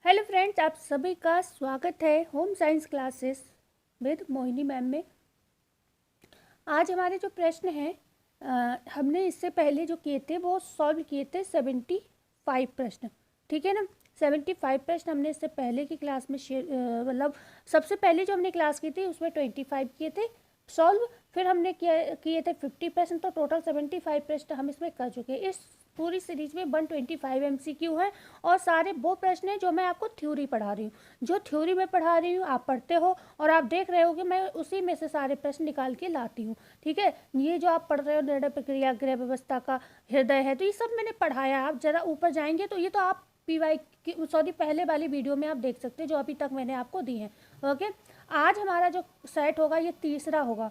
Hello friends, आप सभी का स्वागत है home science classes with Mohini ma'am में। आज हमारे जो प्रश्न हैं हमने इससे पहले जो किए थे वो सॉल्व किए थे 75 प्रश्न। ठीक है ना। 75 प्रश्न हमने इससे पहले की क्लास में शेयर मतलब सबसे पहले जो हमने क्लास की थी उसमें 25 किए थे सॉल्व। फिर हमने किए थे 50 प्रश्न, तो टोटल 75 प्रश्न हम इसमें कर चुके हैं। इस पूरी सीरीज में 125 MCQ है और सारे वो प्रश्न हैं जो मैं आपको थ्योरी पढ़ा रही हूँ। जो थ्योरी में पढ़ा रही हूँ आप पढ़ते हो और आप देख रहे हो कि मैं उसी में से सारे प्रश्न निकाल के लाती हूँ। ठीक है। ये जो आप पढ़ रहे हो निर्णय प्रक्रिया, गृह व्यवस्था का हृदय है, तो ये सब मैंने पढ़ाया। आप जरा ऊपर जाएंगे तो ये तो आप पहले वाली वीडियो में आप देख सकते हैं जो अभी तक मैंने आपको दी है। ओके। आज हमारा जो सेट होगा ये तीसरा होगा।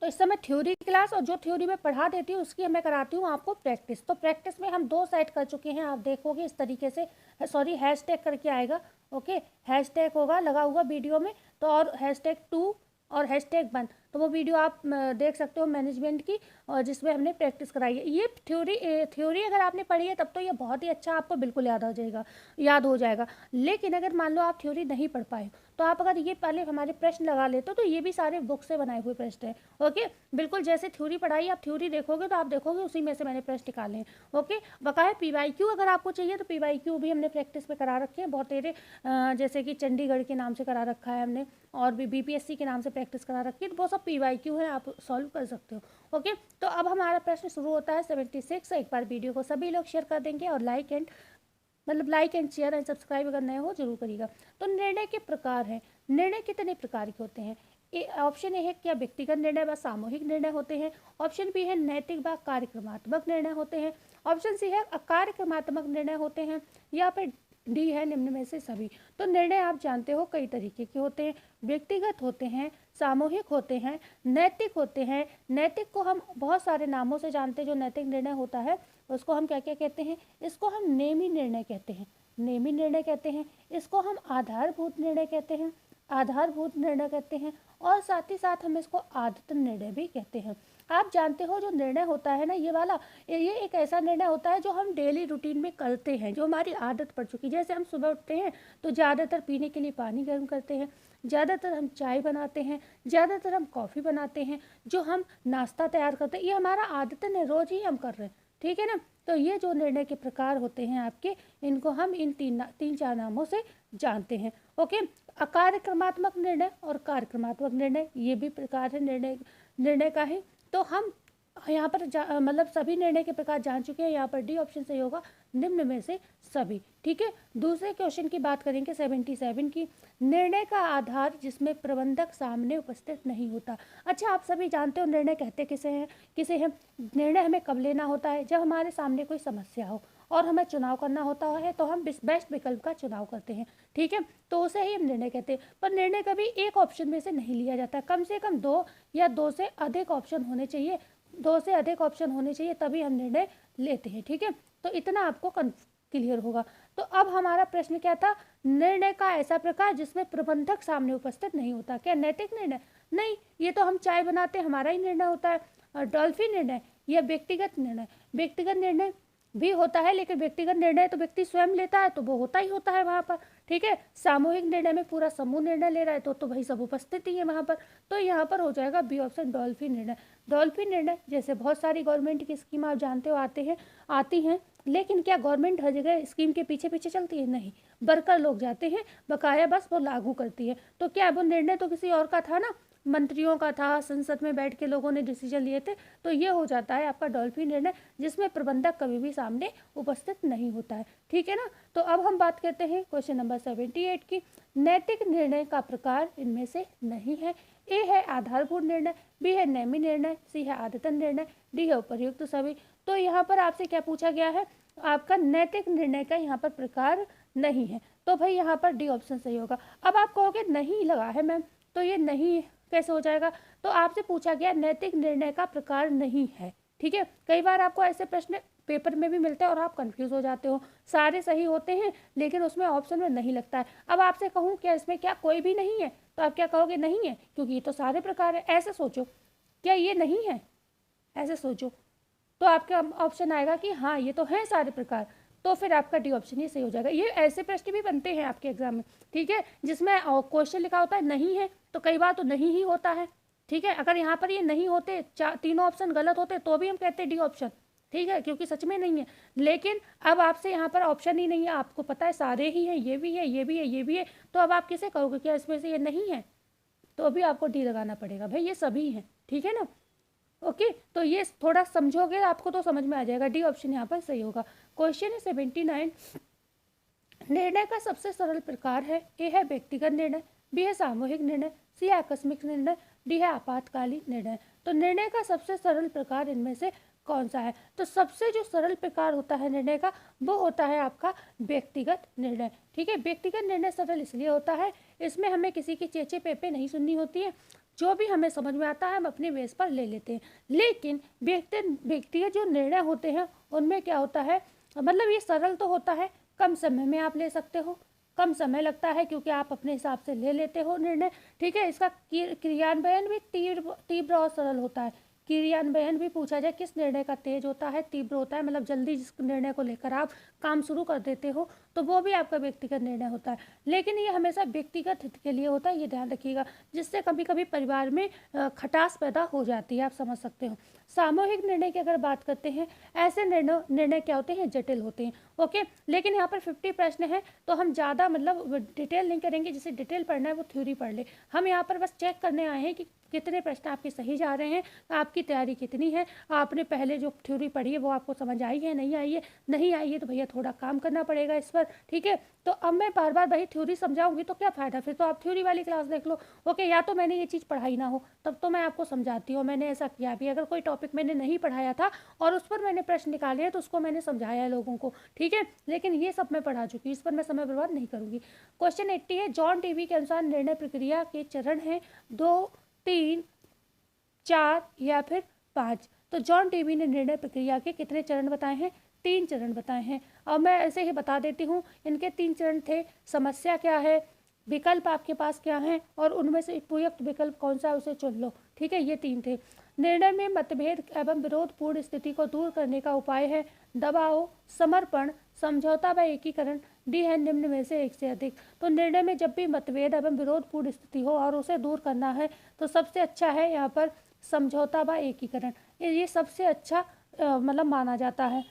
तो इस समय थ्योरी क्लास, और जो थ्योरी में पढ़ा देती हूँ उसकी मैं कराती हूँ आपको प्रैक्टिस। तो प्रैक्टिस में हम 2 सेट कर चुके हैं। आप देखोगे इस तरीके से, सॉरी हैशटैग करके आएगा। ओके, हैशटैग होगा लगा हुआ वीडियो में, तो और #2 और #1, तो वो वीडियो आप देख सकते हो मैनेजमेंट की, और जिसमें हमने प्रैक्टिस कराई है। ये थ्योरी अगर आपने पढ़ी है तब तो ये बहुत ही अच्छा आपको बिल्कुल याद हो जाएगा। लेकिन अगर मान लो आप थ्योरी नहीं पढ़ पाए तो आप अगर ये पहले हमारे प्रश्न लगा लेते हो तो ये भी सारे बुक से बनाए हुए प्रश्न हैं। ओके, बिल्कुल जैसे थ्योरी पढ़ाई, आप थ्योरी देखोगे तो आप देखोगे उसी में से मैंने प्रश्न निकाले हैं। ओके, बकाया PYQ अगर आपको चाहिए तो PYQ भी हमने प्रैक्टिस में करा रखे हैं बहुत तेरे, जैसे कि चंडीगढ़ के नाम से करा रखा है हमने, और भी BPSC के नाम से प्रैक्टिस करा रखी है। तो वो सब PYQ है, आप सॉल्व कर सकते हो। ओके, तो अब हमारा प्रश्न शुरू होता है 76। एक बार वीडियो को सभी लोग शेयर कर देंगे और like and share and subscribe अगर नए हो जरूर करिएगा। तो निर्णय के प्रकार हैं। निर्णय कितने प्रकार के होते हैं? ऑप्शन ए है क्या व्यक्तिगत निर्णय व सामूहिक निर्णय होते हैं। ऑप्शन बी है नैतिक व कार्यक्रमात्मक निर्णय होते हैं। ऑप्शन सी है अकार्यक्रमात्मक निर्णय होते हैं। या फिर डी है निम्न में से सभी। तो निर्णय आप जानते हो कई तरीके के होते हैं। व्यक्तिगत होते हैं, सामूहिक होते हैं, नैतिक होते हैं। नैतिक को हम बहुत सारे नामों से जानते हैं। जो नैतिक निर्णय होता है उसको हम क्या क्या कहते हैं? इसको हम नेमी निर्णय कहते हैं। नेमी निर्णय कहते हैं। इसको हम आधारभूत निर्णय कहते हैं। आधारभूत निर्णय कहते हैं। और साथ ही साथ हम इसको आदतन निर्णय भी कहते हैं। आप जानते हो जो निर्णय होता है ना, ये वाला, ये एक ऐसा निर्णय होता है जो हम डेली रूटीन में करते हैं, जो हमारी आदत पड़ चुकी है। जैसे हम सुबह उठते हैं तो ज़्यादातर पीने के लिए पानी गर्म करते हैं, ज़्यादातर हम चाय बनाते हैं, ज़्यादातर हम कॉफ़ी बनाते हैं, जो हम नाश्ता तैयार करते हैं, ये हमारा आदतन है, रोज़ ही हम कर रहे हैं। ठीक है ना। तो ये जो निर्णय के प्रकार होते हैं आपके, इनको हम इन तीन चार नामों से जानते हैं। ओके, अकार्यक्रमात्मक निर्णय और कार्यक्रमात्मक निर्णय, ये भी प्रकार है निर्णय का है। तो हम यहाँ पर मतलब सभी निर्णय के प्रकार जान चुके हैं। यहाँ पर डी ऑप्शन सही होगा, निम्न में से सभी। ठीक है। दूसरे क्वेश्चन की बात करेंगे 77 की। निर्णय का आधार जिसमें प्रबंधक सामने उपस्थित नहीं होता। अच्छा, आप सभी जानते हो निर्णय कहते किसे हैं? निर्णय हमें कब लेना होता है? जब हमारे सामने कोई समस्या हो और हमें चुनाव करना होता है तो हम बेस्ट विकल्प का चुनाव करते हैं। ठीक है, तो उसे ही हम निर्णय कहते हैं। पर निर्णय कभी एक ऑप्शन में से नहीं लिया जाता, कम से कम 2 या 2 से अधिक ऑप्शन होने चाहिए। 2 से अधिक ऑप्शन होने चाहिए तभी हम निर्णय लेते हैं। ठीक है, तो इतना आपको क्लियर होगा। तो अब हमारा प्रश्न क्या था? निर्णय का ऐसा प्रकार जिसमें प्रबंधक सामने उपस्थित नहीं होता। क्या नैतिक निर्णय? नहीं, ये तो हम चाय बनाते हमारा ही निर्णय होता है। और डॉल्फिन निर्णय, यह व्यक्तिगत निर्णय भी होता है, लेकिन व्यक्तिगत निर्णय तो व्यक्ति स्वयं लेता है तो वो होता ही होता है वहाँ पर। ठीक है। सामूहिक निर्णय में पूरा समूह निर्णय ले रहा है तो भाई सब उपस्थित ही है वहाँ पर। तो यहाँ पर हो जाएगा बी ऑप्शन, डॉल्फिन निर्णय। डॉल्फिन निर्णय जैसे बहुत सारी गवर्नमेंट की स्कीम आप जानते हो आती हैं, लेकिन क्या गवर्नमेंट हर जगह स्कीम के पीछे पीछे चलती है? नहीं, वर्कर लोग जाते हैं, बकाया बस वो लागू करती है। तो क्या वो निर्णय तो किसी और का था ना, मंत्रियों का था, संसद में बैठ के लोगों ने डिसीजन लिए थे। तो ये हो जाता है आपका डॉल्फिन निर्णय, जिसमें प्रबंधक कभी भी सामने उपस्थित नहीं होता है। ठीक है ना। तो अब हम बात करते हैं क्वेश्चन नंबर 78 की। नैतिक निर्णय का प्रकार इनमें से नहीं है। ए है आधारभूत निर्णय, बी है नेमी निर्णय, सी है आदतन निर्णय, डी है उपर्युक्त सभी। तो यहाँ पर आपसे क्या पूछा गया है? आपका नैतिक निर्णय का यहाँ पर प्रकार नहीं है, तो भाई यहाँ पर डी ऑप्शन सही होगा। अब आप कहोगे नहीं लगा है मैम, तो ये नहीं कैसे हो जाएगा? तो आपसे पूछा गया नैतिक निर्णय का प्रकार नहीं है। ठीक है, कई बार आपको ऐसे प्रश्न पेपर में भी मिलते हैं और आप कंफ्यूज हो जाते हो, सारे सही होते हैं लेकिन उसमें ऑप्शन में नहीं लगता है। अब आपसे कहूँ क्या इसमें क्या कोई भी नहीं है, तो आप क्या कहोगे? नहीं है, क्योंकि ये तो सारे प्रकार है। ऐसे सोचो, क्या ये नहीं है? ऐसे सोचो तो आपका ऑप्शन आएगा कि हाँ ये तो है सारे प्रकार। तो फिर आपका डी ऑप्शन ही सही हो जाएगा। ये ऐसे प्रश्न भी बनते हैं आपके एग्जाम में, ठीक है, जिसमें क्वेश्चन लिखा होता है नहीं है, तो कई बार तो नहीं ही होता है, ठीक है। अगर यहाँ पर ये नहीं होते, तीनों ऑप्शन गलत होते, तो भी हम कहते हैं डी ऑप्शन, ठीक है, क्योंकि सच में नहीं है। लेकिन अब आपसे यहाँ पर ऑप्शन ही नहीं है, आपको पता है सारे ही हैं, ये भी है, ये भी है, ये भी है, तो अब आप किसे करोगे, क्या इसमें से ये नहीं है, तो अभी आपको डी लगाना पड़ेगा, भाई ये सभी हैं, ठीक है ना। ओके, तो ये थोड़ा समझोगे आपको तो समझ में आ जाएगा, डी ऑप्शन यहाँ पर सही होगा। क्वेश्चन है 79, निर्णय का सबसे सरल प्रकार है, ए है व्यक्तिगत निर्णय, बी है सामूहिक निर्णय, सी है आकस्मिक निर्णय, डी है आपातकालीन निर्णय। तो निर्णय का सबसे सरल प्रकार इनमें से कौन सा है? तो सबसे जो सरल प्रकार होता है निर्णय का, वो होता है आपका व्यक्तिगत निर्णय, ठीक है। व्यक्तिगत निर्णय सरल इसलिए होता है, इसमें हमें किसी की चेचे पेपे नहीं सुननी होती है, जो भी हमें समझ में आता है हम अपने बेस पर ले लेते हैं। लेकिन व्यक्तिगत जो निर्णय होते हैं उनमें क्या होता है, मतलब ये सरल तो होता है, कम समय में आप ले सकते हो, कम समय लगता है क्योंकि आप अपने हिसाब से ले लेते हो निर्णय, ठीक है। इसका क्रियान्वयन भी तीव्र और सरल होता है। क्रियान्वयन भी पूछा जाए किस निर्णय का तेज होता है, तीव्र होता है, मतलब जल्दी जिस निर्णय को लेकर आप काम शुरू कर देते हो, तो वो भी आपका व्यक्तिगत निर्णय होता है। लेकिन ये हमेशा व्यक्तिगत हित के लिए होता है, ये ध्यान रखिएगा, जिससे कभी कभी परिवार में खटास पैदा हो जाती है, आप समझ सकते हो। सामूहिक निर्णय की अगर बात करते हैं, ऐसे निर्णय क्या होते हैं, जटिल होते हैं, ओके। लेकिन यहाँ पर 50 प्रश्न है, तो हम ज़्यादा मतलब डिटेल नहीं करेंगे, जिसे डिटेल पढ़ना है वो थ्योरी पढ़ ले। हम यहाँ पर बस चेक करने आए हैं कि कितने प्रश्न आपके सही जा रहे हैं, आपकी तैयारी कितनी है, आपने पहले जो थ्योरी पढ़ी है वो आपको समझ आई है, नहीं आई है, नहीं आई है तो भैया थोड़ा काम करना पड़ेगा इस पर, ठीक है। तो अब मैं बार बार वही थ्योरी समझाऊंगी तो क्या फ़ायदा, फिर तो आप थ्योरी वाली क्लास देख लो, ओके। या तो मैंने ये चीज़ पढ़ाई ना हो, तब तो मैं आपको समझाती हूँ, मैंने ऐसा किया भी, अगर कोई टॉपिक मैंने नहीं पढ़ाया था और उस पर मैंने प्रश्न निकाले हैं तो उसको मैंने समझाया है लोगों को, ठीक है। लेकिन ये सब मैं पढ़ा चुकी हूँ, इस पर मैं समय बर्बाद नहीं करूँगी। क्वेश्चन 80 है, जॉन टीवी के अनुसार निर्णय प्रक्रिया के चरण हैं 2, 3, 4 या फिर 5। तो जॉन टीवी ने निर्णय प्रक्रिया के कितने चरण बताए हैं? 3 चरण बताए हैं। और मैं ऐसे ही बता देती हूँ, इनके 3 चरण थे, समस्या क्या है, विकल्प आपके पास क्या हैं, और उनमें से उपयुक्त विकल्प कौन सा है उसे चुन लो, ठीक है। ये 3 थे। निर्णय में मतभेद एवं विरोधपूर्ण स्थिति को दूर करने का उपाय है दबाव, समर्पण, समझौता व एकीकरण, डी है निम्न में से एक से अधिक। तो निर्णय में जब भी मतभेद एवं विरोधपूर्ण स्थिति हो और उसे दूर करना है तो सबसे अच्छा है यहाँ पर समझौता व एकीकरण, ये सबसे अच्छा मतलब माना जाता है।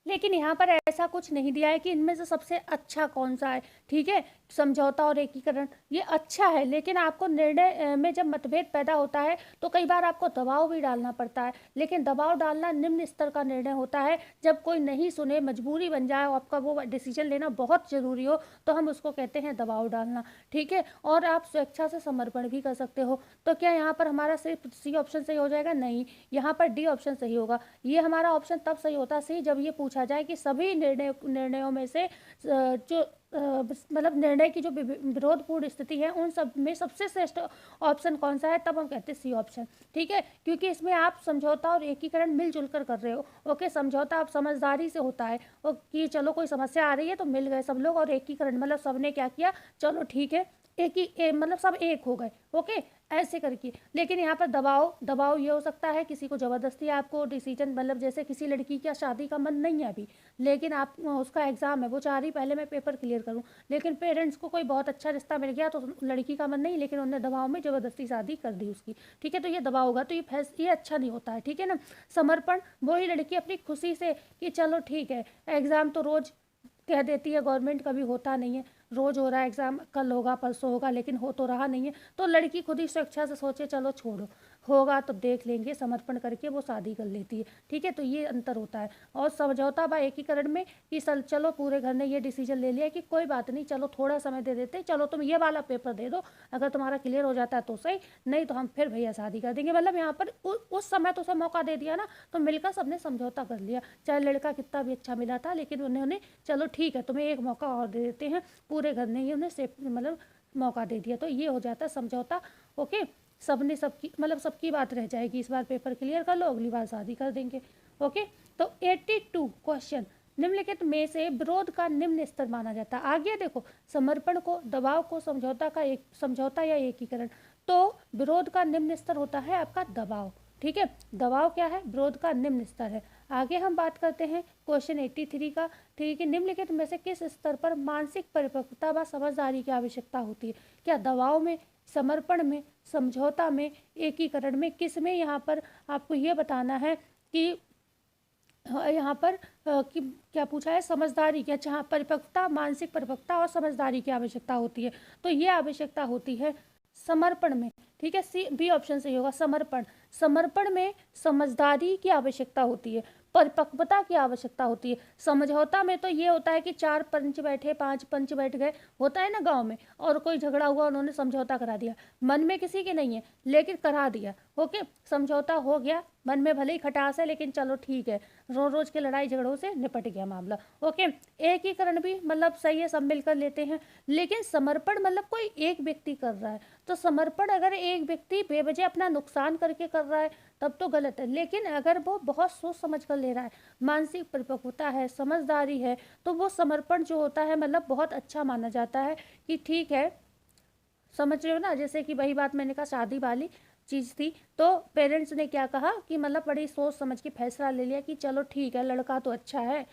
लेकिन यहाँ पर ऐसा कुछ नहीं दिया है कि इनमें से सबसे अच्छा कौन सा है, ठीक है। समझौता और एकीकरण ये अच्छा है, लेकिन आपको निर्णय में जब मतभेद पैदा होता है तो कई बार आपको दबाव भी डालना पड़ता है, लेकिन दबाव डालना निम्न स्तर का निर्णय होता है। जब कोई नहीं सुने, मजबूरी बन जाए, आपका वो डिसीजन लेना बहुत ज़रूरी हो, तो हम उसको कहते हैं दबाव डालना, ठीक है। और आप स्वेच्छा से समर्पण भी कर सकते हो। तो क्या यहाँ पर हमारा सिर्फ सी ऑप्शन सही हो जाएगा? नहीं, यहाँ पर डी ऑप्शन सही होगा। ये हमारा ऑप्शन तब सही होता सी जब ये पूछा जाए कि सभी निर्णयों में से जो मतलब निर्णय की जो विरोधपूर्ण स्थिति है उन सब में सबसे श्रेष्ठ ऑप्शन कौन सा है, तब हम कहते हैं सी ऑप्शन, ठीक है। क्योंकि इसमें आप समझौता और एकीकरण मिलजुल कर रहे हो, ओके। समझौता आप समझदारी से होता है, ओ कि चलो कोई समस्या आ रही है तो मिल गए सब लोग, और एकीकरण मतलब सबने क्या किया, चलो ठीक है, एक ही मतलब सब एक हो गए, ओके, ऐसे करके। लेकिन यहाँ पर दबाव ये हो सकता है किसी को ज़बरदस्ती आपको डिसीजन, मतलब जैसे किसी लड़की का शादी का मन नहीं है अभी, लेकिन आप उसका एग्ज़ाम है, वो चाह रही पहले मैं पेपर क्लियर करूँ, लेकिन पेरेंट्स को कोई बहुत अच्छा रिश्ता मिल गया तो लड़की का मन नहीं, लेकिन उन्होंने दबाव में ज़बरदस्ती शादी कर दी उसकी, ठीक है। तो ये दबाव होगा, तो ये अच्छा नहीं होता है, ठीक है ना। समर्पण, वही लड़की अपनी खुशी से कि चलो ठीक है, एग्ज़ाम तो रोज़ कह देती है गवर्नमेंट, कभी होता नहीं है, रोज़ हो रहा है एग्ज़ाम, कल होगा परसों होगा, लेकिन हो तो रहा नहीं है, तो लड़की खुद ही स्वेच्छा से सोचे चलो छोड़ो, होगा तो देख लेंगे, समर्पण करके वो शादी कर लेती है, ठीक है। तो ये अंतर होता है। और समझौता व एकीकरण में कि चलो पूरे घर ने ये डिसीजन ले लिया कि कोई बात नहीं, चलो थोड़ा समय दे देते, चलो तुम ये वाला पेपर दे दो, अगर तुम्हारा क्लियर हो जाता है तो सही, नहीं तो हम फिर भैया शादी कर देंगे। मतलब यहाँ पर उस समय तो उसे मौका दे दिया ना, तो मिलकर सबने समझौता कर लिया, चाहे लड़का कितना भी अच्छा मिला था, लेकिन उन्होंने चलो ठीक है तुम्हें एक मौका और दे देते हैं, पूरे घर ने ही उन्हें सेफ मतलब मौका दे दिया, तो ये हो जाता है समझौता, ओके। सबने सबकी मतलब सबकी बात रह जाएगी, इस बार पेपर क्लियर कर लो, अगली बार शादी कर देंगे, ओके। तो 82 क्वेश्चन, निम्नलिखित में से विरोध का निम्न स्तर माना जाता है। आगे देखो, समर्पण को, दबाव को, समझौता या एकीकरण। तो विरोध का निम्न स्तर होता है आपका दबाव, ठीक है, दबाव क्या है, विरोध का निम्न स्तर है। आगे हम बात करते हैं क्वेश्चन 83 का। ठीक है, निम्नलिखित में से किस स्तर पर मानसिक परिपक्वता व समझदारी की आवश्यकता होती है? क्या दबाव में, समर्पण में, समझौता में, एकीकरण में, किस में? यहाँ पर आपको ये बताना है कि यहाँ पर कि क्या पूछा है, समझदारी क्या, जहाँ परिपक्वता, मानसिक परिपक्वता और समझदारी की आवश्यकता होती है, तो ये आवश्यकता होती है समर्पण में। ठीक है, सी बी ऑप्शन सही होगा, समर्पण। समर्पण में समझदारी की आवश्यकता होती है, परिपक्वता की आवश्यकता होती है। समझौता में तो ये होता है कि 4 पंच बैठे, 5 पंच बैठ गए, होता है ना गांव में, और कोई झगड़ा हुआ, उन्होंने समझौता करा दिया, मन में किसी के नहीं है लेकिन करा दिया, ओके, समझौता हो गया, मन में भले ही खटास है लेकिन चलो ठीक है, रोज रोज के लड़ाई झगड़ों से निपट गया मामला, ओके। एकीकरण भी मतलब सही है, सब मिलकर लेते हैं। लेकिन समर्पण मतलब कोई एक व्यक्ति कर रहा है, तो समर्पण अगर एक व्यक्ति बेवजह अपना नुकसान करके कर रहा है तब तो गलत है, लेकिन अगर वो बहुत सोच समझ कर ले रहा है, मानसिक परिपक्वता है, समझदारी है, तो वो समर्पण जो होता है मतलब बहुत अच्छा माना जाता है कि ठीक है, समझ रहे हो ना। जैसे कि वही बात मैंने कहा, शादी वाली चीज़ थी, तो पेरेंट्स ने क्या कहा कि मतलब बड़ी सोच समझ के फैसला ले लिया कि चलो ठीक है, लड़का तो अच्छा है,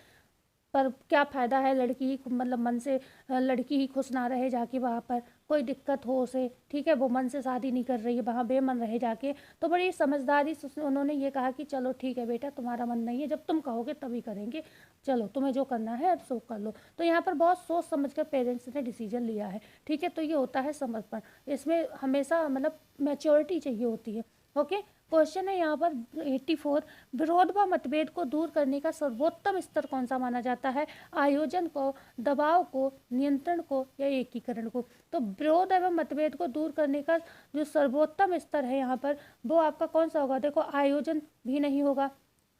पर क्या फ़ायदा है, लड़की ही मतलब मन से लड़की ही खुश ना रहे जाके वहाँ पर, कोई दिक्कत हो उसे, ठीक है, वो मन से शादी नहीं कर रही है, वहाँ बेमन रहे जाके। तो बड़ी समझदारी से उन्होंने ये कहा कि चलो ठीक है बेटा, तुम्हारा मन नहीं है, जब तुम कहोगे तभी करेंगे, चलो तुम्हें जो करना है अब सो कर लो। तो यहाँ पर बहुत सोच समझ कर पेरेंट्स ने डिसीजन लिया है, ठीक है। तो ये होता है समर्पण, इसमें हमेशा मतलब मैच्योरिटी चाहिए होती है, ओके। क्वेश्चन है यहाँ पर 84, विरोध व मतभेद को दूर करने का सर्वोत्तम स्तर कौन सा माना जाता है? आयोजन को, दबाव को, नियंत्रण को या एकीकरण को? तो विरोध एवं मतभेद को दूर करने का जो सर्वोत्तम स्तर है यहाँ पर, वो आपका कौन सा होगा? देखो, आयोजन भी नहीं होगा,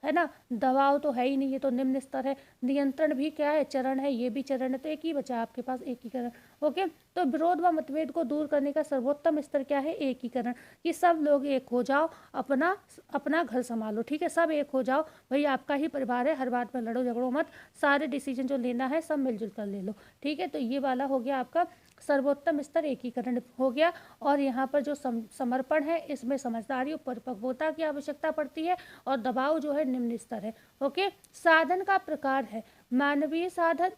है ना, दबाव तो है ही नहीं, ये तो निम्न स्तर है, नियंत्रण भी क्या है, चरण है, ये भी चरण है, तो एक ही बचा आपके पास, एकीकरण, ओके। तो विरोध व मतभेद को दूर करने का सर्वोत्तम स्तर क्या है? एकीकरण, कि सब लोग एक हो जाओ, अपना अपना घर संभालो, ठीक है, सब एक हो जाओ, भाई आपका ही परिवार है, हर बात में लड़ो झगड़ो मत, सारे डिसीजन जो लेना है सब मिलजुल कर ले लो, ठीक है। तो ये वाला हो गया आपका सर्वोत्तम स्तर, एकीकरण हो गया। और यहाँ पर जो समर्पण है, इसमें समझदारी और परिपक्वता की आवश्यकता पड़ती है, और दबाव जो है निम्न स्तर है, ओके। साधन का प्रकार है मानवीय साधन,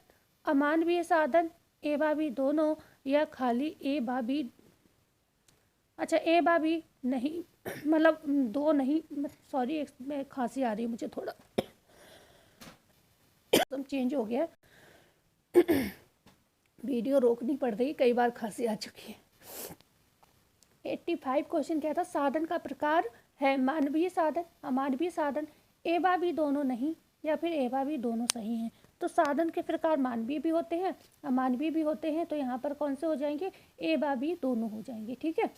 अमानवीय साधन, ए बा बी दोनों, या खाली ए बा बी, अच्छा ए बा बी नहीं मतलब दो नहीं, सॉरी, मैं खांसी आ रही है मुझे, थोड़ा चेंज हो गया, वीडियो रोकनी पड़ रही, कई बार खांसी आ चुकी है। 85 क्वेश्चन क्या था? साधन का प्रकार है मानवीय साधन, अमानवीय साधन, ए बा बी दोनों नहीं, या फिर ए बा बी दोनों सही हैं। तो साधन के प्रकार मानवीय भी होते हैं, अमानवीय भी होते हैं, तो यहाँ पर कौन से हो जाएंगे? ए बा बी दोनों हो जाएंगे, ठीक है।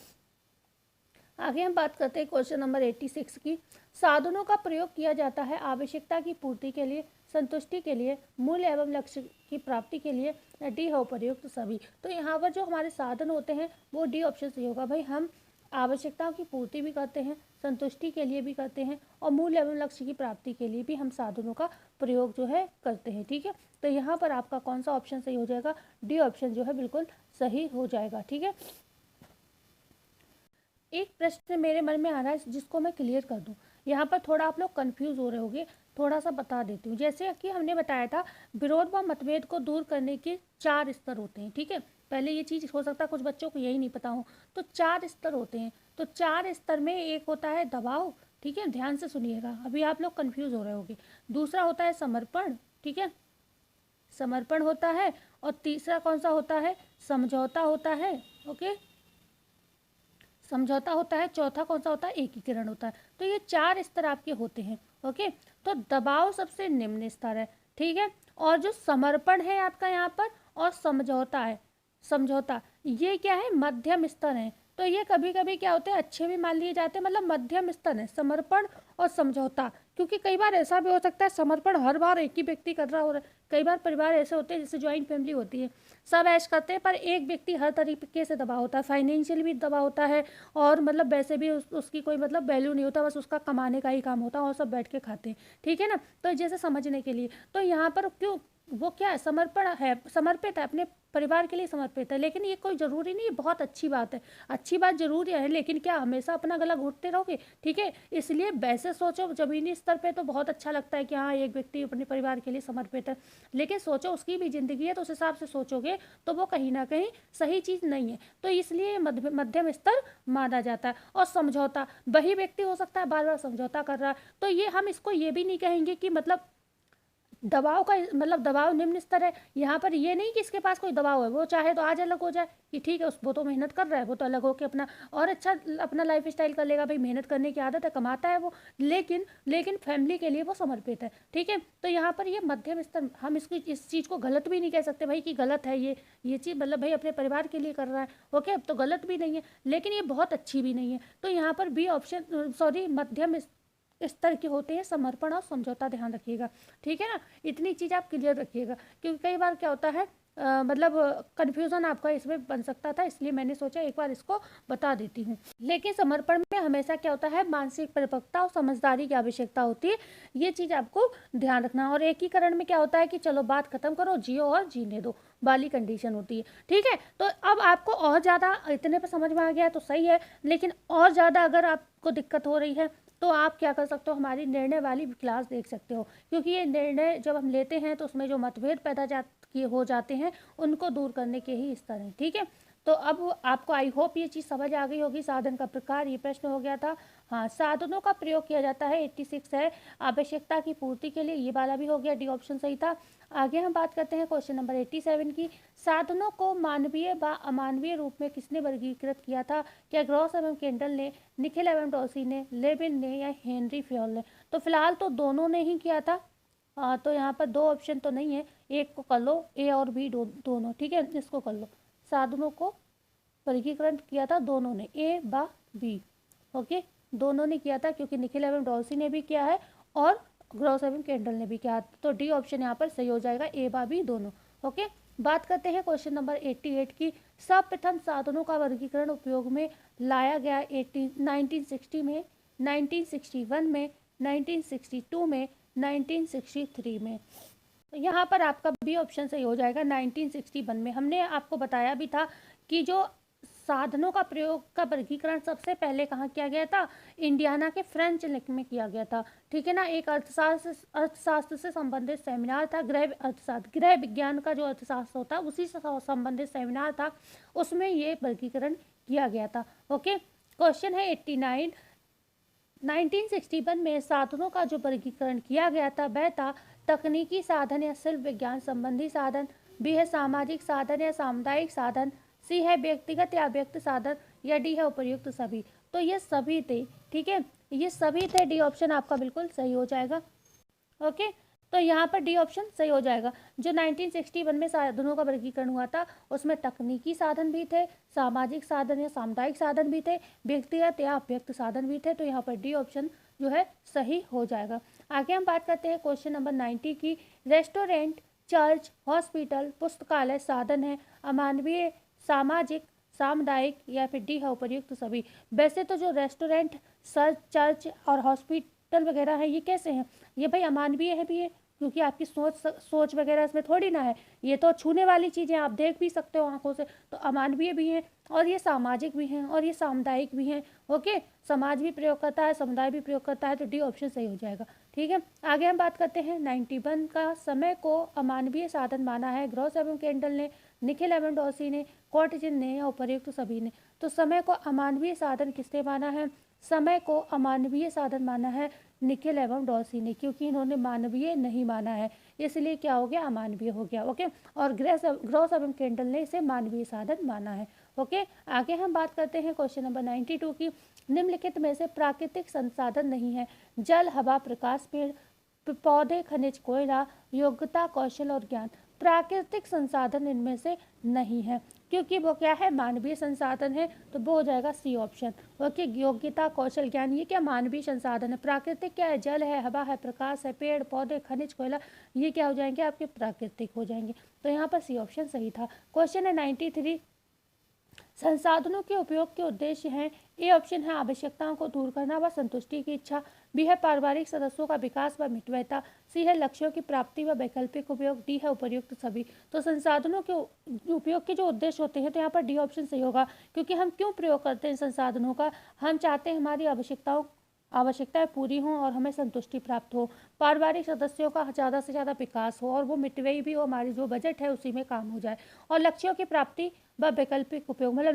आगे हम बात करते हैं क्वेश्चन नंबर 86 की। साधनों का प्रयोग किया जाता है आवश्यकता की पूर्ति के लिए, संतुष्टि के लिए, मूल्य एवं लक्ष्य की प्राप्ति के लिए, या डी है उपयुक्त सभी। तो यहाँ पर जो हमारे साधन होते हैं वो डी ऑप्शन सही होगा। भाई, हम आवश्यकताओं की पूर्ति भी करते हैं, संतुष्टि के लिए भी करते हैं, और मूल्य एवं लक्ष्य की प्राप्ति के लिए भी हम साधनों का प्रयोग जो है करते हैं, ठीक है। तो यहाँ पर आपका कौन सा ऑप्शन सही हो जाएगा? डी ऑप्शन जो है बिल्कुल सही हो जाएगा, ठीक है। एक प्रश्न मेरे मन में आ रहा है जिसको मैं क्लियर कर दूं। यहाँ पर थोड़ा आप लोग कंफ्यूज हो रहे होंगे, थोड़ा सा बता देती हूँ। जैसे कि हमने बताया था, विरोध व मतभेद को दूर करने के 4 स्तर होते हैं, ठीक है। पहले ये चीज़ हो सकता है कुछ बच्चों को यही नहीं पता हो, तो 4 स्तर होते हैं। तो 4 स्तर में एक होता है दबाव, ठीक है, ध्यान से सुनिएगा, अभी आप लोग कन्फ्यूज हो रहे होंगे। दूसरा होता है समर्पण, ठीक है, समर्पण होता है। और तीसरा कौन सा होता है? समझौता होता है, ओके, समझौता होता है। चौथा कौन सा होता है? एकीकरण होता है। तो ये 4 स्तर आपके होते हैं, ओके। तो दबाव सबसे निम्न स्तर है, ठीक है। और जो समर्पण है आपका यहाँ पर, और समझौता है, समझौता, ये क्या है? मध्यम स्तर है। तो ये कभी कभी क्या होते हैं, अच्छे भी मान लिए जाते हैं, मतलब मध्यम स्तर है समर्पण और समझौता। क्योंकि कई बार ऐसा भी हो सकता है समर्पण हर बार एक ही व्यक्ति कर रहा हो रहा है। कई बार परिवार ऐसे होते हैं, जैसे ज्वाइंट फैमिली होती है, सब ऐश करते हैं, पर एक व्यक्ति हर तरीके से दबा होता है, फाइनेंशियल भी दबा होता है, और मतलब वैसे भी उसकी कोई मतलब वैल्यू नहीं होता, बस उसका कमाने का ही काम होता है, और सब बैठ के खाते हैं, ठीक है ना। तो जैसे समझने के लिए, तो यहाँ पर क्यों वो क्या है, समर्पित है, अपने परिवार के लिए समर्पित है। लेकिन ये कोई ज़रूरी नहीं, बहुत अच्छी बात है, अच्छी बात ज़रूर है, लेकिन क्या हमेशा अपना गला घोटते रहोगे? ठीक है, इसलिए वैसे सोचो ज़मीनी स्तर पे तो बहुत अच्छा लगता है कि हाँ एक व्यक्ति अपने परिवार के लिए समर्पित है, लेकिन सोचो उसकी भी ज़िंदगी है, तो उस हिसाब से सोचोगे तो वो कहीं ना कहीं सही चीज़ नहीं है। तो इसलिए मध्यम स्तर माना जाता है। और समझौता, वही व्यक्ति हो सकता है बार बार समझौता कर रहा है, तो ये हम इसको ये भी नहीं कहेंगे कि मतलब दबाव का, मतलब दबाव निम्न स्तर है। यहाँ पर ये नहीं कि इसके पास कोई दबाव है, वो चाहे तो आज अलग हो जाए कि ठीक है वो तो मेहनत कर रहा है, वो तो अलग होकर अपना और अच्छा अपना लाइफ स्टाइल कर लेगा, भाई मेहनत करने की आदत है, कमाता है वो, लेकिन फैमिली के लिए वो समर्पित है। ठीक है, तो यहाँ पर ये मध्यम स्तर, हम इसकी इस चीज़ को गलत भी नहीं कह सकते भाई कि गलत है ये चीज़, मतलब भाई अपने परिवार के लिए कर रहा है, ओके, अब तो गलत भी नहीं है, लेकिन ये बहुत अच्छी भी नहीं है। तो यहाँ पर बी ऑप्शन, सॉरी, मध्यम स्तर के होते हैं समर्पण और समझौता, ध्यान रखिएगा। ठीक है ना, इतनी चीज़ आप क्लियर रखिएगा, क्योंकि कई बार क्या होता है मतलब कन्फ्यूज़न आपका इसमें बन सकता था, इसलिए मैंने सोचा एक बार इसको बता देती हूँ। लेकिन समर्पण में हमेशा क्या होता है, मानसिक परिपक्वता और समझदारी की आवश्यकता होती है, ये चीज़ आपको ध्यान रखना। और एकीकरण में क्या होता है कि चलो बात खत्म करो, जियो और जीने दो वाली कंडीशन होती है। ठीक है, तो अब आपको और ज़्यादा इतने पर समझ में आ गया तो सही है, लेकिन और ज़्यादा अगर आपको दिक्कत हो रही है तो आप क्या कर सकते हो, हमारी निर्णय वाली क्लास देख सकते हो, क्योंकि ये निर्णय जब हम लेते हैं तो उसमें जो मतभेद हो जाते हैं उनको दूर करने के ही स्तर हैं। ठीक है, तो अब आपको आई होप ये चीज़ समझ आ गई होगी। साधन का प्रकार, ये प्रश्न हो गया था। हाँ, साधनों का प्रयोग किया जाता है, 86 है, आवश्यकता की पूर्ति के लिए, ये वाला भी हो गया, डी ऑप्शन सही था। आगे हम बात करते हैं क्वेश्चन नंबर 87 की। साधनों को मानवीय व अमानवीय रूप में किसने वर्गीकृत किया था? क्या ग्रॉस एवं केंडल ने, निखिल एवं डॉसी ने, लेविन ने या हेनरी फ्योल ने? तो फिलहाल तो दोनों ने ही किया था। तो यहाँ पर दो ऑप्शन तो नहीं है, एक को कर लो, ए और बी दोनों। ठीक है, इसको कर लो। साधनों को वर्गीकरण किया था दोनों ने, ए बा बी, ओके, दोनों ने किया था, क्योंकि निखिल एवं डॉल्सी ने भी किया है और ग्रॉस एवं केंडल ने भी किया, तो डी ऑप्शन यहाँ पर सही हो जाएगा, ए बा बी दोनों। ओके, बात करते हैं क्वेश्चन नंबर 88 की। सर्वप्रथम साधनों का वर्गीकरण उपयोग में लाया गया 1960 में, 1961 में, 1962 में, 1963 में। यहाँ पर आपका बी ऑप्शन सही हो जाएगा, 1961 में। हमने आपको बताया भी था कि जो साधनों का प्रयोग का वर्गीकरण सबसे पहले कहाँ किया गया था, इंडियाना के फ्रेंच लेक में किया गया था। ठीक है ना, एक अर्थशास्त्र से संबंधित सेमिनार था, गृह विज्ञान का जो अर्थशास्त्र होता है उसी से संबंधित सेमिनार था, उसमें ये वर्गीकरण किया गया था। ओके, क्वेश्चन है 89। 1961 में साधनों का जो वर्गीकरण किया गया था वह था तकनीकी साधन या शिल्प विज्ञान संबंधी साधन, बी है सामाजिक साधन या सामुदायिक साधन, सी है व्यक्तिगत या व्यक्त साधन, या डी है उपर्युक्त सभी। तो ये सभी थे। ठीक है, ये सभी थे, डी ऑप्शन आपका बिल्कुल सही हो जाएगा। ओके, तो यहाँ पर डी ऑप्शन सही हो जाएगा। जो 1961 में साधनों का वर्गीकरण हुआ था उसमें तकनीकी साधन भी थे, सामाजिक साधन या सामुदायिक साधन भी थे, व्यक्तिगत या अव्यक्त साधन भी थे, तो यहाँ पर डी ऑप्शन जो है सही हो जाएगा। आगे हम बात करते हैं क्वेश्चन नंबर 90 की। रेस्टोरेंट, चर्च, हॉस्पिटल, पुस्तकालय साधन है अमानवीय, सामाजिक, सामुदायिक, या फिर डी है उपर्युक्त सभी। वैसे तो जो रेस्टोरेंट, चर्च और हॉस्पिटल वगैरह है ये कैसे हैं, ये भाई अमानवीय है भी है, क्योंकि आपकी सोच वगैरह इसमें थोड़ी ना है, ये तो छूने वाली चीज़ें आप देख भी सकते हो आंखों से, तो अमानवीय भी हैं, और ये सामाजिक भी हैं, और ये सामुदायिक भी हैं। ओके, समाज भी प्रयोग करता है, समुदाय भी प्रयोग करता है, तो डी ऑप्शन सही हो जाएगा। ठीक है, आगे हम बात करते हैं 91 का। समय को अमानवीय साधन माना है ग्रॉस एवं केंडल ने, निखिल एवं डॉसी ने, कॉटजिन ने, या उपर्युक्त सभी ने। तो समय को अमानवीय साधन किसने माना है? समय को अमानवीय साधन माना है निखिल एवं डॉसी ने, क्योंकि इन्होंने मानवीय नहीं माना है, इसलिए क्या हो गया, अमानवीय हो गया। ओके, और ग्रॉस एवं केंडल ने इसे मानवीय साधन माना है। ओके, आगे हम बात करते हैं क्वेश्चन नंबर 92 की। निम्नलिखित में से प्राकृतिक संसाधन नहीं है? जल, हवा, प्रकाश, पेड़ पौधे, खनिज, कोयला, योग्यता, कौशल और ज्ञान। प्राकृतिक संसाधन इनमें से नहीं है, क्योंकि वो क्या है, मानवीय संसाधन है, तो वो हो जाएगा सी ऑप्शन। ओके, योग्यता, कौशल, ज्ञान, ये क्या मानवीय संसाधन है। प्राकृतिक क्या है, जल है, हवा है, प्रकाश है, पेड़ पौधे, खनिज, कोयला, ये क्या हो जाएंगे, आपके प्राकृतिक हो जाएंगे, तो यहाँ पर सी ऑप्शन सही था। क्वेश्चन है 93। संसाधनों के उपयोग के उद्देश्य हैं, ए ऑप्शन है आवश्यकताओं को दूर करना व संतुष्टि की इच्छा, बी है पारिवारिक सदस्यों का विकास व मितव्ययता, सी है लक्ष्यों की प्राप्ति व वैकल्पिक उपयोग, डी है उपर्युक्त सभी। तो संसाधनों के उपयोग के जो उद्देश्य होते हैं तो यहाँ पर डी ऑप्शन सही होगा, क्योंकि हम क्यों प्रयोग करते हैं संसाधनों का, हम चाहते हैं हमारी आवश्यकताएं पूरी हों और हमें संतुष्टि प्राप्त हो, पारिवारिक सदस्यों का ज़्यादा से ज़्यादा विकास हो और वो मितव्ययी भी हो, हमारी जो बजट है उसी में काम हो जाए, और लक्ष्यों की प्राप्ति व वैकल्पिक उपयोग मतलब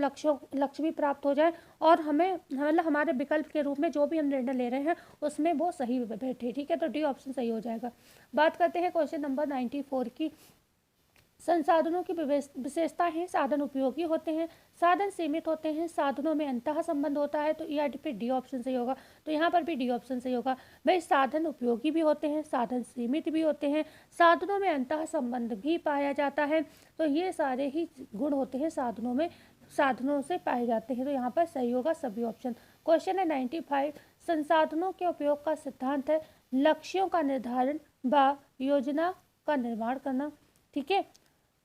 लक्ष्य भी प्राप्त हो जाए और हमें मतलब हमारे विकल्प के रूप में जो भी हम निर्णय ले रहे हैं उसमें वो सही बैठे। ठीक है, तो डी ऑप्शन सही हो जाएगा। बात करते हैं क्वेश्चन नंबर 94 की। संसाधनों की विशेषता है, साधन उपयोगी होते हैं, साधन सीमित होते हैं, साधनों में अंतः संबंध होता है, तो यहाँ पे डी ऑप्शन सही होगा। तो यहाँ पर भी डी ऑप्शन सही होगा। भाई साधन उपयोगी भी होते हैं, साधन सीमित भी होते हैं, साधनों में अंतः संबंध भी पाया जाता है, तो ये सारे ही गुण होते हैं साधनों से पाए जाते हैं, तो यहाँ पर सही होगा सभी ऑप्शन। क्वेश्चन है 95। संसाधनों के उपयोग का सिद्धांत है लक्ष्यों का निर्धारण व योजना का निर्माण करना। ठीक है,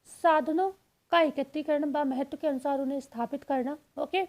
साधनों का एकत्रीकरण व महत्व के अनुसार उन्हें स्थापित करना। ओके,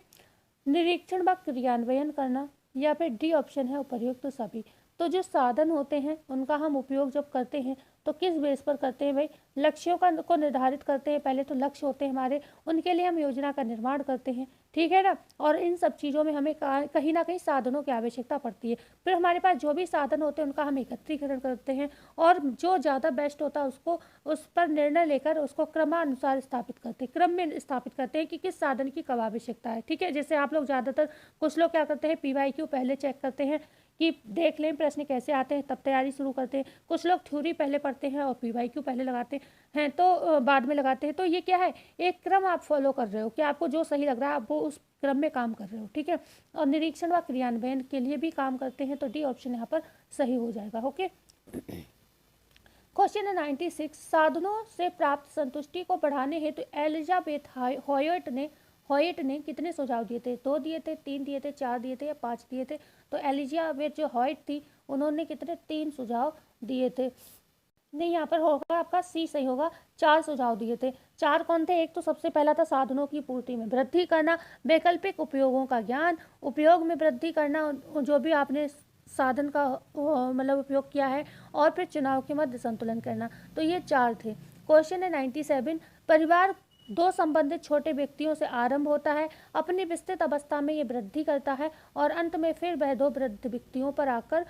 निरीक्षण व क्रियान्वयन करना, या फिर डी ऑप्शन है उपर्युक्त सभी। तो जो साधन होते हैं उनका हम उपयोग जब करते हैं तो किस बेस पर करते हैं भाई, लक्ष्यों को निर्धारित करते हैं, पहले तो लक्ष्य होते हैं हमारे, उनके लिए हम योजना का निर्माण करते हैं। ठीक है ना, और इन सब चीज़ों में हमें कहीं ना कहीं साधनों की आवश्यकता पड़ती है। फिर हमारे पास जो भी साधन होते हैं उनका हम एकत्रीकरण करते हैं और जो ज़्यादा बेस्ट होता है उसको उस पर निर्णय लेकर उसको क्रमानुसार स्थापित करते हैं, क्रम में स्थापित करते हैं कि किस साधन की कब आवश्यकता है। ठीक है, जैसे आप लोग ज़्यादातर कुछ लोग क्या करते हैं, PYQ पहले चेक करते हैं कि देख लें प्रश्न कैसे आते हैं तब तैयारी शुरू करते हैं, कुछ लोग थ्योरी पहले पढ़ते हैं और PYQ पहले लगाते हैं तो बाद में लगाते हैं। तो ये क्या है, एक क्रम आप फॉलो कर रहे हो कि आपको जो सही लग रहा है आप वो उस क्रम में काम कर रहे हो। ठीक है, और निरीक्षण व क्रियान्वयन के लिए भी काम करते हैं, तो डी ऑप्शन यहाँ पर सही हो जाएगा। ओके, क्वेश्चन है 96। साधनों से प्राप्त संतुष्टि को बढ़ाने हेतु एलिजाबेथ हॉयट ने कितने सुझाव दिए थे, 2 दिए थे, 3 दिए थे, 4 दिए थे या 5 दिए थे। तो एलिजाबेथ जो हॉयट थी उन्होंने कितने 3 सुझाव दिए थे। नहीं, यहाँ पर होगा आपका सी सही होगा, 4 सुझाव दिए थे। 4 कौन थे, एक तो सबसे पहला था साधनों की पूर्ति में वृद्धि करना, वैकल्पिक उपयोगों का ज्ञान, उपयोग में वृद्धि करना जो भी आपने साधन का मतलब उपयोग किया है, और फिर चुनाव के मध्य संतुलन करना। तो ये 4 थे। क्वेश्चन है 97। परिवार 2 संबंधित छोटे व्यक्तियों से आरंभ होता है, अपनी विस्तृत अवस्था में ये वृद्धि करता है और अंत में फिर वह 2 वृद्ध व्यक्तियों पर आकर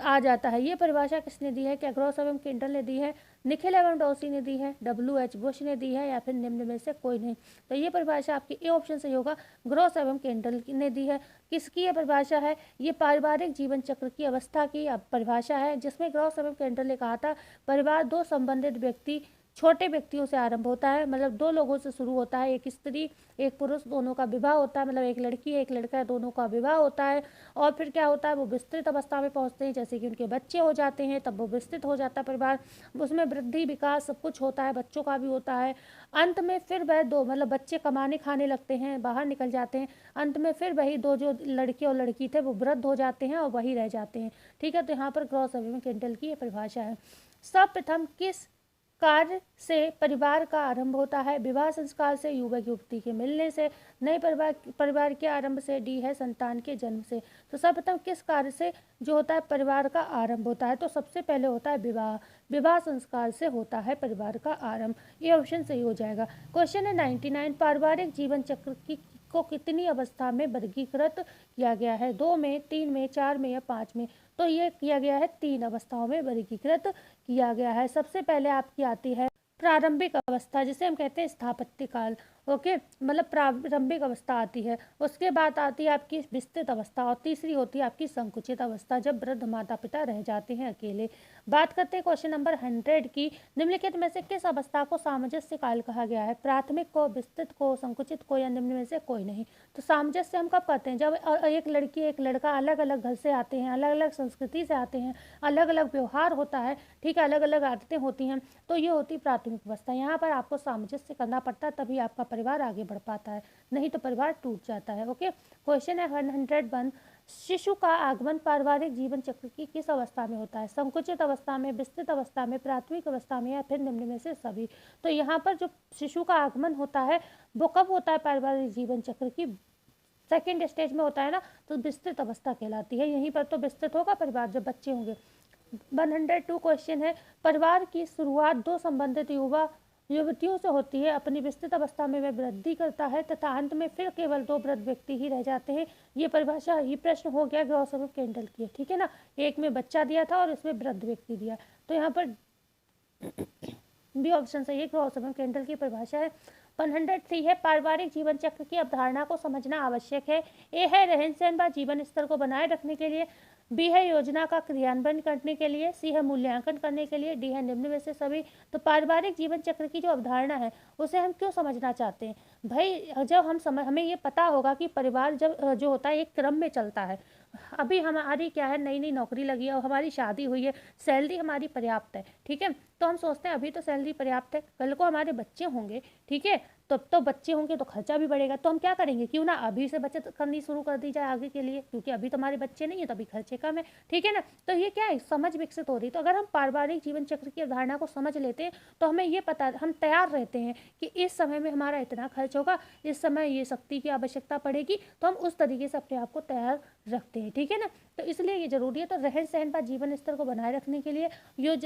आ जाता है। ये परिभाषा किसने दी है, क्या ग्रॉस एवं किंडल ने दी है, निखिल एवं डॉसी ने दी है, WH बुश ने दी है, या फिर निम्न में से कोई नहीं। तो ये परिभाषा आपकी ए ऑप्शन सही होगा, ग्रॉस एवं किंडल ने दी है। किसकी ये परिभाषा है, ये पारिवारिक जीवन चक्र की अवस्था की परिभाषा है, जिसमें ग्रॉस एवं किंडल ने कहा था परिवार 2 संबंधित व्यक्ति छोटे व्यक्तियों से आरंभ होता है, मतलब 2 लोगों से शुरू होता है, एक स्त्री एक पुरुष, दोनों का विवाह होता है, मतलब एक लड़की एक लड़का है, दोनों का विवाह होता है, और फिर क्या होता है वो विस्तृत अवस्था में पहुंचते हैं, जैसे कि उनके बच्चे हो जाते हैं, तब वो विस्तृत हो जाता है परिवार, उसमें वृद्धि विकास सब कुछ होता है, बच्चों का भी होता है। अंत में फिर वह 2 मतलब बच्चे कमाने खाने लगते हैं, बाहर निकल जाते हैं, अंत में फिर वही 2 जो लड़के और लड़की थे वो वृद्ध हो जाते हैं और वही रह जाते हैं। ठीक है, तो यहाँ पर ग्रॉस एवं किंडल की ये परिभाषा है। सर्वप्रथम किस कार्य से परिवार का आरंभ होता है, विवाह संस्कार से, युवक युवती के मिलने से, नए परिवार के आरंभ से, डी है संतान के जन्म से। तो सर्वप्रथम किस कार्य से जो होता है परिवार का आरंभ होता है, तो सबसे पहले होता है विवाह संस्कार से होता है परिवार का आरंभ। ये ऑप्शन सही हो जाएगा। क्वेश्चन है 99। पारिवारिक जीवन चक्र को कितनी अवस्था में वर्गीकृत किया गया है, 2 में, 3 में, 4 में या 5 में। तो ये किया गया है 3 अवस्थाओं में वर्गीकृत किया गया है। सबसे पहले आपकी आती है प्रारंभिक अवस्था, जिसे हम कहते हैं स्थापत्य काल। ओके, मतलब प्रारंभिक अवस्था आती है, उसके बाद आती है आपकी विस्तृत अवस्था, और तीसरी होती है आपकी संकुचित अवस्था, जब वृद्ध माता पिता रह जाते हैं अकेले। बात करते हैं क्वेश्चन नंबर 100 की। निम्नलिखित में से किस अवस्था को सामंजस्य काल कहा गया है, प्राथमिक को, विस्तृत को, संकुचित को, या निम्न में से कोई नहीं। तो सामंजस्य हम कब करते हैं, जब एक लड़की एक लड़का अलग अलग घर से आते हैं, अलग अलग संस्कृति से आते हैं, अलग अलग व्यवहार होता है, ठीक है, अलग अलग आदतें होती हैं, तो ये होती प्राथमिक अवस्था। यहाँ पर आपको सामंजस्य करना पड़ता है, तभी आपका परिवार आगे बढ़ पाता है, नहीं तो परिवार टूट जाता है। ओके, क्वेश्चन है 101। शिशु का आगमन पारिवारिक जीवन चक्र की किस अवस्था में होता है, संकुचित अवस्था में, विस्तृत अवस्था में, प्राथमिक अवस्था में, या फिर निम्न में से सभी। तो यहाँ पर जो शिशु का आगमन होता है वो कब होता है पारिवारिक जीवन चक्र की सेकेंड स्टेज में होता है ना, तो विस्तृत अवस्था कहलाती है। यहीं पर तो विस्तृत होगा परिवार जब बच्चे होंगे। 102 क्वेश्चन है, परिवार की शुरुआत दो संबंधित युवा युवतियों से होती है, अपनी विस्तृत अवस्था में वह वृद्धि करता है तथा अंत में फिर केवल दो वृद्ध व्यक्ति ही रह जाते हैं। ये परिभाषा, ये प्रश्न हो गया ग्रॉस और केंडल की, ठीक है ना। एक में बच्चा दिया था और इसमें वृद्ध व्यक्ति दिया, तो यहाँ पर बी ऑप्शन सही है, ग्रॉस और केंडल की परिभाषा है। 103 है, पारिवारिक जीवन चक्र की अवधारणा को समझना आवश्यक है। ए है रहन सहन व जीवन स्तर को बनाए रखने के लिए, बी है योजना का क्रियान्वयन करने के लिए, सी है मूल्यांकन करने के लिए, डी है निम्न में से सभी। तो पारिवारिक जीवन चक्र की जो अवधारणा है उसे हम क्यों समझना चाहते हैं भाई? जब हमें ये पता होगा कि परिवार जब जो होता है एक क्रम में चलता है। अभी हमारी क्या है, नई नई नौकरी लगी है और हमारी शादी हुई है, सैलरी हमारी पर्याप्त है, ठीक है, तो हम सोचते हैं अभी तो सैलरी पर्याप्त है, कल को हमारे बच्चे होंगे, ठीक है, तब तो बच्चे होंगे तो खर्चा भी बढ़ेगा, तो हम क्या करेंगे, क्यों ना अभी से बचत करनी शुरू कर दी जाए आगे के लिए, क्योंकि अभी तो हमारे बच्चे नहीं है, तो अभी खर्चे कम है, ठीक है ना। तो ये क्या है, समझ विकसित हो रही। तो अगर हम पारिवारिक जीवन चक्र की अवधारणा को समझ लेते हैं तो हमें ये पता, हम तैयार रहते हैं कि इस समय में हमारा इतना खर्च होगा, इस समय ये शक्ति की आवश्यकता पड़ेगी, तो हम उस तरीके से अपने आप को तैयार रखते हैं, ठीक है ना। तो इसलिए ये जरूरी है। तो रहन सहन व जीवन स्तर को बनाए रखने के लिए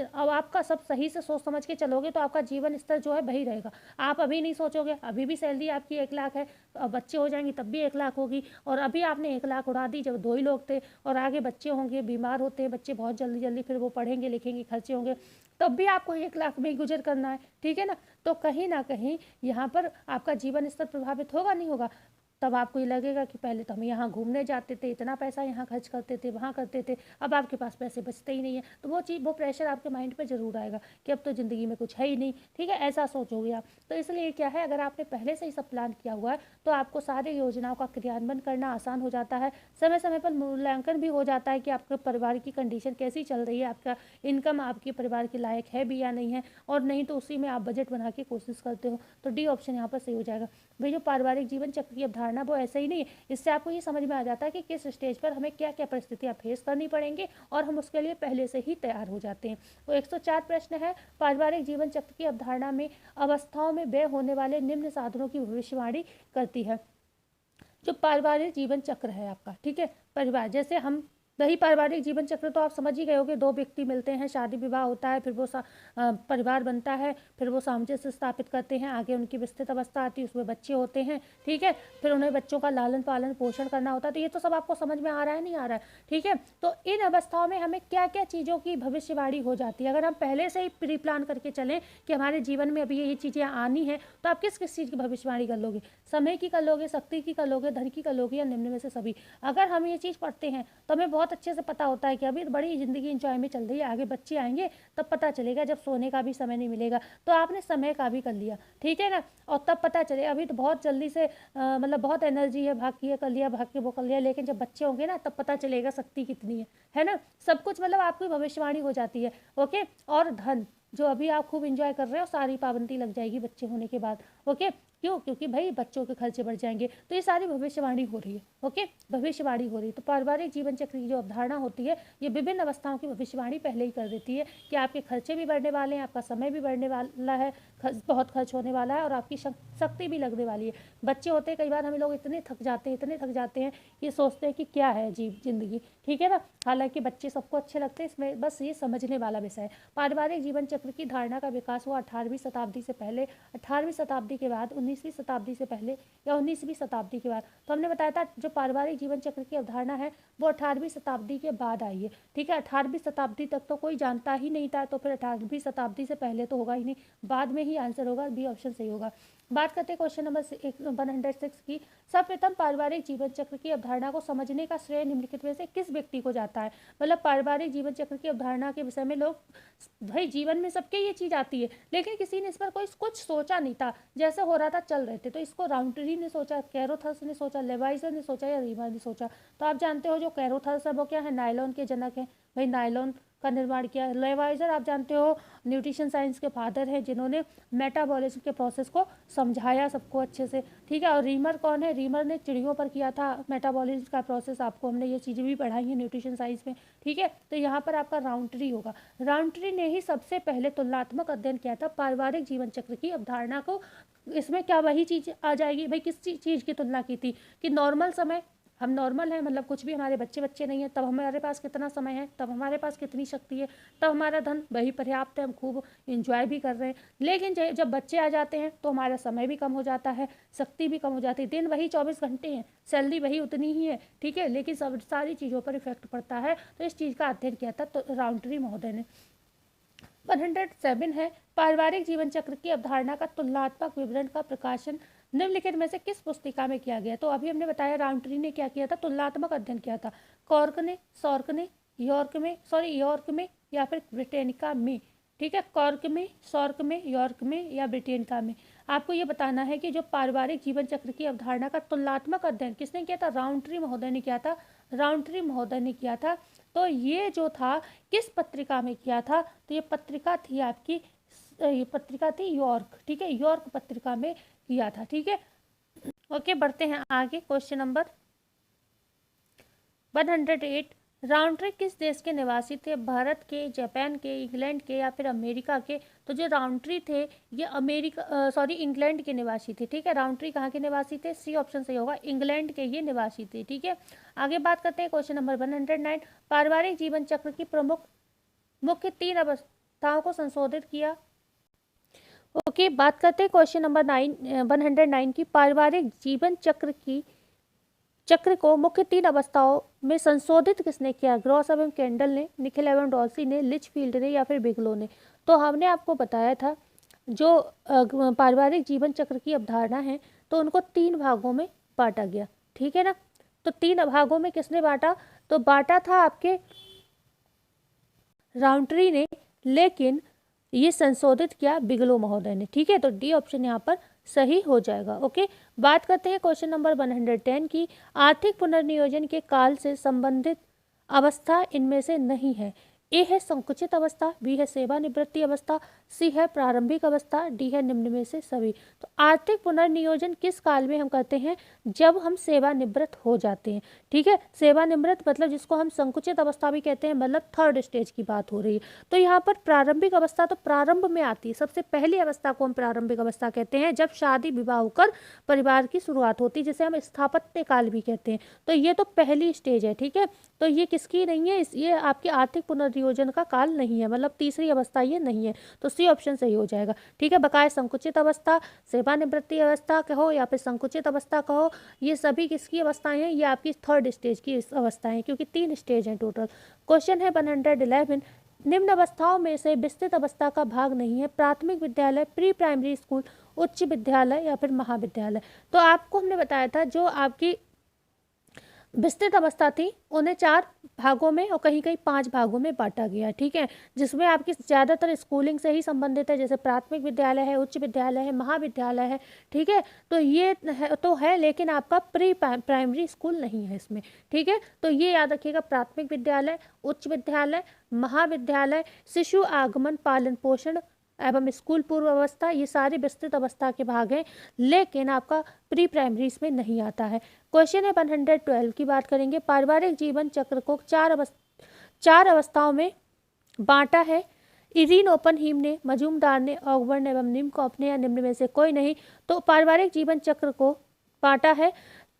अब आपका सब सही से सोच समझ के चलोगे तो आपका जीवन स्तर जो है वही रहेगा। आप अभी नहीं सोचोगे, अभी भी सैलरी आपकी 1 लाख है, अब बच्चे हो जाएंगे तब भी 1 लाख होगी, और अभी आपने 1 लाख उड़ा दी जब 2 ही लोग थे, और आगे बच्चे होंगे, बीमार होते हैं बच्चे बहुत जल्दी जल्दी, फिर वो पढ़ेंगे लिखेंगे, खर्चे होंगे, तब भी आपको 1 लाख में ही गुजर करना है, ठीक है ना। तो कहीं ना कहीं यहाँ पर आपका जीवन स्तर प्रभावित होगा, नहीं होगा। तब आपको ये लगेगा कि पहले तो हम यहाँ घूमने जाते थे, इतना पैसा यहाँ खर्च करते थे, वहाँ करते थे, अब आपके पास पैसे बचते ही नहीं है, तो वो चीज़, वो प्रेशर आपके माइंड पे ज़रूर आएगा कि अब तो ज़िंदगी में कुछ है ही नहीं, ठीक है, ऐसा सोचोगे आप। तो इसलिए क्या है, अगर आपने पहले से ही सब प्लान किया हुआ है तो आपको सारी योजनाओं का क्रियान्वयन करना आसान हो जाता है। समय समय पर मूल्यांकन भी हो जाता है कि आपके परिवार की कंडीशन कैसी चल रही है, आपका इनकम आपके परिवार के लायक है भी या नहीं है, और नहीं तो उसी में आप बजट बना के कोशिश करते हो। तो डी ऑप्शन यहाँ पर सही हो जाएगा। भाई जो पारिवारिक जीवन चक्र की अवधारणा वो ऐसा ही नहीं है, इससे आपको ये समझ में आ जाता है कि किस स्टेज पर हमें क्या क्या परिस्थितियाँ फेस करनी पड़ेंगी, और हम उसके लिए पहले से ही तैयार हो जाते हैं। तो 104 प्रश्न है, पारिवारिक जीवन चक्र की अवधारणा में अवस्थाओं में व्यय होने वाले निम्न साधनों की भविष्यवाणी करती है। जो पारिवारिक जीवन चक्र है आपका, ठीक है, परिवार, जैसे हम वही पारिवारिक जीवन चक्र तो आप समझ ही गए होगे, 2 व्यक्ति मिलते हैं, शादी विवाह होता है, फिर वो परिवार बनता है, फिर वो सामंजस्य स्थापित करते हैं, आगे उनकी विस्तृत अवस्था आती है, उसमें बच्चे होते हैं, ठीक है, फिर उन्हें बच्चों का लालन पालन पोषण करना होता है। तो ये तो सब आपको समझ में आ रहा है, नहीं आ रहा है, ठीक है। तो इन अवस्थाओं में हमें क्या क्या चीज़ों की भविष्यवाणी हो जाती है, अगर हम पहले से ही प्री प्लान करके चलें कि हमारे जीवन में अभी ये चीज़ें आनी है, तो आप किस किस चीज़ की भविष्यवाणी कर लोगे, समय की कर लोगे, शक्ति की कर लोगे, धन की कर लोगे, या निम्न में से सभी। अगर हम ये चीज़ पढ़ते हैं तो हमें बहुत अच्छे से पता होता है कि अभी बड़ी ज़िंदगी इंजॉय में चल रही है, आगे बच्चे आएंगे तब पता चलेगा, जब सोने का भी समय नहीं मिलेगा, तो आपने समय का भी कर लिया, ठीक है ना, और तब पता चले अभी तो बहुत जल्दी से मतलब बहुत एनर्जी है, भाग के कर लिया, भाग के वो कर लिया, लेकिन जब बच्चे होंगे ना तब पता चलेगा शक्ति कितनी है ना, सब कुछ मतलब आपकी भविष्यवाणी हो जाती है। ओके, और धन जो अभी आप खूब इंजॉय कर रहे हो, सारी पाबंदी लग जाएगी बच्चे होने के बाद। ओके, क्यों, क्योंकि भाई बच्चों के खर्चे बढ़ जाएंगे, तो ये सारी भविष्यवाणी हो रही है। ओके, भविष्यवाणी हो रही है। तो पारिवारिक जीवन चक्र की जो अवधारणा होती है, ये विभिन्न अवस्थाओं की भविष्यवाणी पहले ही कर देती है कि आपके खर्चे भी बढ़ने वाले हैं, आपका समय भी बढ़ने वाला है, बहुत खर्च होने वाला है, और आपकी शक्ति भी लगने वाली है। बच्चे होते हैं, कई बार हम लोग इतने थक जाते हैं कि सोचते हैं कि क्या है जिंदगी, ठीक है ना। हालांकि बच्चे सबको अच्छे लगते हैं, इसमें बस ये समझने वाला विषय है। पारिवारिक जीवन चक्र की धारणा का विकास हुआ 18वीं शताब्दी से पहले, 18वीं शताब्दी के बाद, 19वीं शताब्दी से पहले, या 19वीं शताब्दी के बाद। तो हमने बताया था जो पारिवारिक जीवन चक्र की अवधारणा है वो 18वीं शताब्दी के बाद आई है, ठीक है। 18वीं शताब्दी तक तो कोई जानता ही नहीं था, तो फिर 18वीं शताब्दी से पहले तो होगा ही नहीं, बाद में ही आंसर होगा, बी ऑप्शन सही होगा। बात करते हैं क्वेश्चन नंबर 106 की। सर्वप्रथम पारिवारिक जीवन चक्र की अवधारणा को समझने का श्रेय निम्नलिखित में से किस व्यक्ति को जाता है। मतलब पारिवारिक जीवन चक्र की अवधारणा के विषय में लोग, भाई जीवन में सबके ये चीज़ आती है, लेकिन किसी ने इस पर कोई कुछ सोचा नहीं था, जैसे हो रहा था चल रहे थे। तो इसको राउंट्री ने सोचा, कैरोथर्स ने सोचा, लेवाइजर ने सोचा, या रीमर ने सोचा। तो आप जानते हो जो कैरोथर्स है वो क्या है, नायलॉन के जनक हैं, भाई नायलॉन का निर्माण किया। लेवाइजर आप जानते हो न्यूट्रिशन साइंस के फादर हैं, जिन्होंने मेटाबॉलिज्म के प्रोसेस को समझाया सबको अच्छे से, ठीक है। और रीमर कौन है, रीमर ने चिड़ियों पर किया था मेटाबॉलिज्म का प्रोसेस, आपको हमने ये चीज़ें भी पढ़ाई हैं न्यूट्रिशन साइंस में, ठीक है। तो यहाँ पर आपका राउंट्री होगा। राउंट्री ने ही सबसे पहले तुलनात्मक अध्ययन किया था, पारिवारिक जीवन चक्र की अवधारणा को इसमें क्या वही चीज़ आ जाएगी भाई, किस चीज़ की तुलना की थी कि नॉर्मल समय, हम नॉर्मल हैं मतलब कुछ भी हमारे बच्चे नहीं हैं, तब हमारे पास कितना समय है, तब हमारे पास कितनी शक्ति है, तब हमारा धन वही पर्याप्त है, हम खूब इंजॉय भी कर रहे हैं। लेकिन जब बच्चे आ जाते हैं तो हमारा समय भी कम हो जाता है, शक्ति भी कम हो जाती है, दिन वही 24 घंटे हैं, सैलरी वही उतनी ही है, ठीक है, लेकिन सब सारी चीज़ों पर इफेक्ट पड़ता है। तो इस चीज़ का अध्ययन किया था तो राउंट्री महोदय ने। 107 है, पारिवारिक जीवन चक्र की अवधारणा का तुलनात्मक विवरण का प्रकाशन निम्नलिखित में से किस पुस्तिका में किया गया। तो अभी हमने बताया राउंट्री ने क्या किया था, तुलनात्मक अध्ययन किया था, कॉर्क ने, सॉर्क ने, यॉर्क में या फिर ब्रिटेनिका में, ठीक है, कॉर्क में, सॉर्क में, यॉर्क में या ब्रिटेनिका में। आपको ये बताना है कि जो पारिवारिक जीवन चक्र की अवधारणा का तुलनात्मक अध्ययन किसने किया था, राउंट्री महोदय ने किया था, राउंट्री महोदय ने किया था। तो ये जो था किस पत्रिका में किया था, तो ये पत्रिका थी आपकी, ये पत्रिका थी यॉर्क, ठीक है, यॉर्क पत्रिका में किया था, ठीक है। ओके, बढ़ते हैं आगे। क्वेश्चन नंबर 108, राउंट्री किस देश के निवासी थे, भारत के, जापान के, इंग्लैंड के या फिर अमेरिका के। तो जो राउंट्री थे ये इंग्लैंड के निवासी थे, ठीक है। राउंट्री कहाँ के निवासी थे, सी ऑप्शन सही होगा, इंग्लैंड के ये निवासी थे, ठीक है। आगे बात करते हैं क्वेश्चन नंबर 109, पारिवारिक जीवन चक्र की मुख्य 3 अवस्थाओं को संशोधित किया। ओके, बात करते हैं क्वेश्चन नंबर 109 की, पारिवारिक जीवन चक्र को मुख्य 3 अवस्थाओं में संशोधित किसने किया, ग्रॉस एवं कैंडल ने, निखिल एवं डॉल्सी ने, लिचफील्ड ने या फिर बिगलो ने। तो हमने आपको बताया था जो पारिवारिक जीवन चक्र की अवधारणा है तो उनको 3 भागों में बांटा गया, ठीक है ना। तो 3 भागों में किसने बांटा, तो बांटा था आपके राउंट्री ने, लेकिन ये संशोधित किया बिगलो महोदय ने, ठीक है। तो डी ऑप्शन यहाँ पर सही हो जाएगा। ओके, बात करते हैं क्वेश्चन नंबर 110 की, आर्थिक पुनर्नियोजन के काल से संबंधित अवस्था इनमें से नहीं है। ए है संकुचित अवस्था, बी है सेवानिवृत्ति अवस्था, सी है प्रारंभिक अवस्था, डी है निम्न में से सभी। तो आर्थिक पुनर्नियोजन किस काल में हम करते हैं, जब हम सेवानिवृत्त हो जाते हैं, ठीक है। सेवानिवृत्त मतलब जिसको हम संकुचित अवस्था भी कहते हैं, मतलब 3rd स्टेज की बात हो रही है। तो यहाँ पर प्रारंभिक अवस्था तो प्रारंभ में आती है, सबसे पहली अवस्था को हम प्रारंभिक अवस्था कहते हैं, जब शादी विवाह होकर परिवार की शुरुआत होती है, जिसे हम स्थापत्य काल भी कहते हैं। तो ये तो पहली स्टेज है, ठीक है। तो ये किसकी नहीं है, ये आपकी आर्थिक पुनर्नियोजन का काल नहीं है, मतलब तीसरी अवस्था ये नहीं है। तो सी ऑप्शन सही हो जाएगा, ठीक है। बकाया संकुचित अवस्था, सेवानिवृत्ति अवस्था कहो या फिर संकुचित अवस्था कहो, ये सभी किसकी अवस्थाएं हैं, ये आपकी 3rd स्टेज की अवस्थाएं हैं, क्योंकि 3 स्टेज हैं टोटल। क्वेश्चन है 111, निम्न अवस्थाओं में से विस्तृत अवस्था का भाग नहीं है, प्राथमिक विद्यालय, प्री प्राइमरी स्कूल, उच्च विद्यालय या फिर महाविद्यालय। तो आपको हमने बताया था जो आपकी विस्तृत अवस्था थी उन्हें 4 भागों में और कहीं कहीं 5 भागों में बांटा गया, ठीक है, जिसमें आपकी ज़्यादातर स्कूलिंग से ही संबंधित है, जैसे प्राथमिक विद्यालय है, उच्च विद्यालय है, महाविद्यालय है, ठीक है। तो ये है लेकिन आपका प्री प्राइमरी स्कूल नहीं है इसमें, ठीक है। तो ये याद रखिएगा, प्राथमिक विद्यालय, उच्च विद्यालय, महाविद्यालय, शिशु आगमन, पालन पोषण एवं स्कूल पूर्व अवस्था, ये सारे विस्तृत अवस्था के भाग हैं, लेकिन आपका प्री प्राइमरी इसमें नहीं आता है। क्वेश्चन है 112 की बात करेंगे, पारिवारिक जीवन चक्र को 4 अवस्थाओं में बांटा है। इरीन ओपनहीम ने, मजूमदार ने, ऑगबर्न एवं निमकॉफ ने या निम्न में से कोई नहीं। तो पारिवारिक जीवन चक्र को बांटा है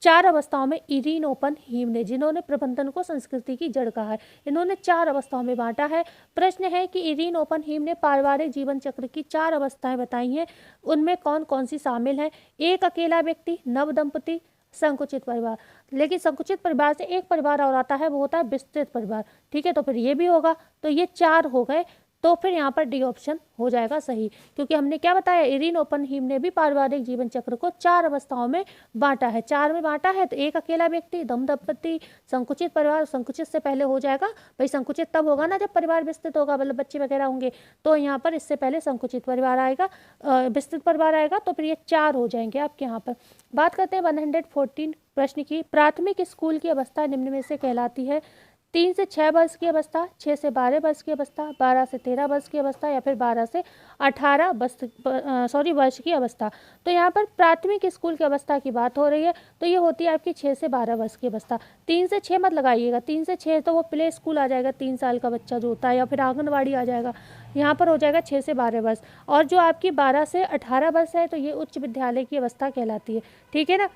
4 अवस्थाओं में इरीन ओपनहीम ने, जिन्होंने प्रबंधन को संस्कृति की जड़ कहा है, इन्होंने 4 अवस्थाओं में बांटा है। प्रश्न है कि इरीन ओपनहीम ने पारिवारिक जीवन चक्र की 4 अवस्थाएं बताई हैं, उनमें कौन कौन सी शामिल हैं, एक अकेला व्यक्ति, नव दंपति, संकुचित परिवार। लेकिन संकुचित परिवार से एक परिवार और आता है, वो होता है विस्तृत परिवार, ठीक है। तो फिर ये भी होगा, तो ये 4 हो गए, तो फिर यहाँ पर डी ऑप्शन हो जाएगा सही, क्योंकि हमने क्या बताया, इरीन ओपनहीम ने भी पारिवारिक जीवन चक्र को 4 अवस्थाओं में बांटा है, 4 में बांटा है। तो एक अकेला व्यक्ति, दम दंपति, संकुचित परिवार, संकुचित से पहले हो जाएगा भाई, संकुचित तब होगा ना जब परिवार विस्तृत होगा, मतलब बच्चे वगैरह होंगे, तो यहाँ पर इससे पहले संकुचित परिवार आएगा, विस्तृत परिवार आएगा, तो फिर ये 4 हो जाएंगे आपके यहाँ पर। बात करते हैं 114 प्रश्न की, प्राथमिक स्कूल की अवस्था निम्न में से कहलाती है, 3 से 6 वर्ष की अवस्था, 6 से 12 वर्ष की अवस्था, 12 से 13 वर्ष की अवस्था या फिर 12 से 18 वर्ष की अवस्था। तो यहाँ पर प्राथमिक स्कूल की अवस्था की बात हो रही है, तो ये होती है आपकी 6 से 12 वर्ष की अवस्था। 3 से 6 मत लगाइएगा, 3 से 6 तो वो प्ले स्कूल आ जाएगा, 3 साल का बच्चा जो होता है, या फिर आंगनवाड़ी आ जाएगा। यहाँ पर हो जाएगा 6 से 12 वर्ष। और जो आपकी 12 से 18 वर्ष है, तो ये उच्च विद्यालय की अवस्था कहलाती है। ठीक है ना,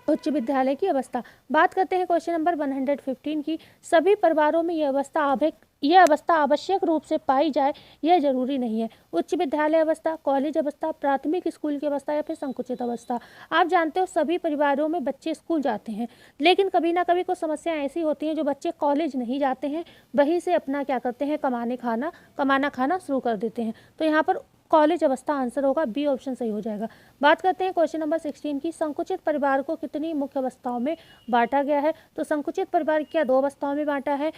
उच्च विद्यालय की अवस्था। बात करते हैं क्वेश्चन नंबर 115 की। सभी परिवारों में यह अवस्था आवश्यक रूप से पाई जाए यह जरूरी नहीं है। उच्च विद्यालय अवस्था, कॉलेज अवस्था, प्राथमिक स्कूल की अवस्था या फिर संकुचित अवस्था। आप जानते हो सभी परिवारों में बच्चे स्कूल जाते हैं, लेकिन कभी ना कभी कुछ समस्याएं ऐसी होती हैं जो बच्चे कॉलेज नहीं जाते हैं, वहीं से अपना क्या करते हैं, कमाना खाना शुरू कर देते हैं। तो यहाँ पर कॉलेज अवस्था आंसर होगा, बी ऑप्शन सही हो जाएगा। बात करते हैं क्वेश्चन नंबर 16 की। संकुचित परिवार को कितनी मुख्य अवस्थाओं में बांटा गया है? तो संकुचित परिवार क्या 2 अवस्थाओं में बांटा है,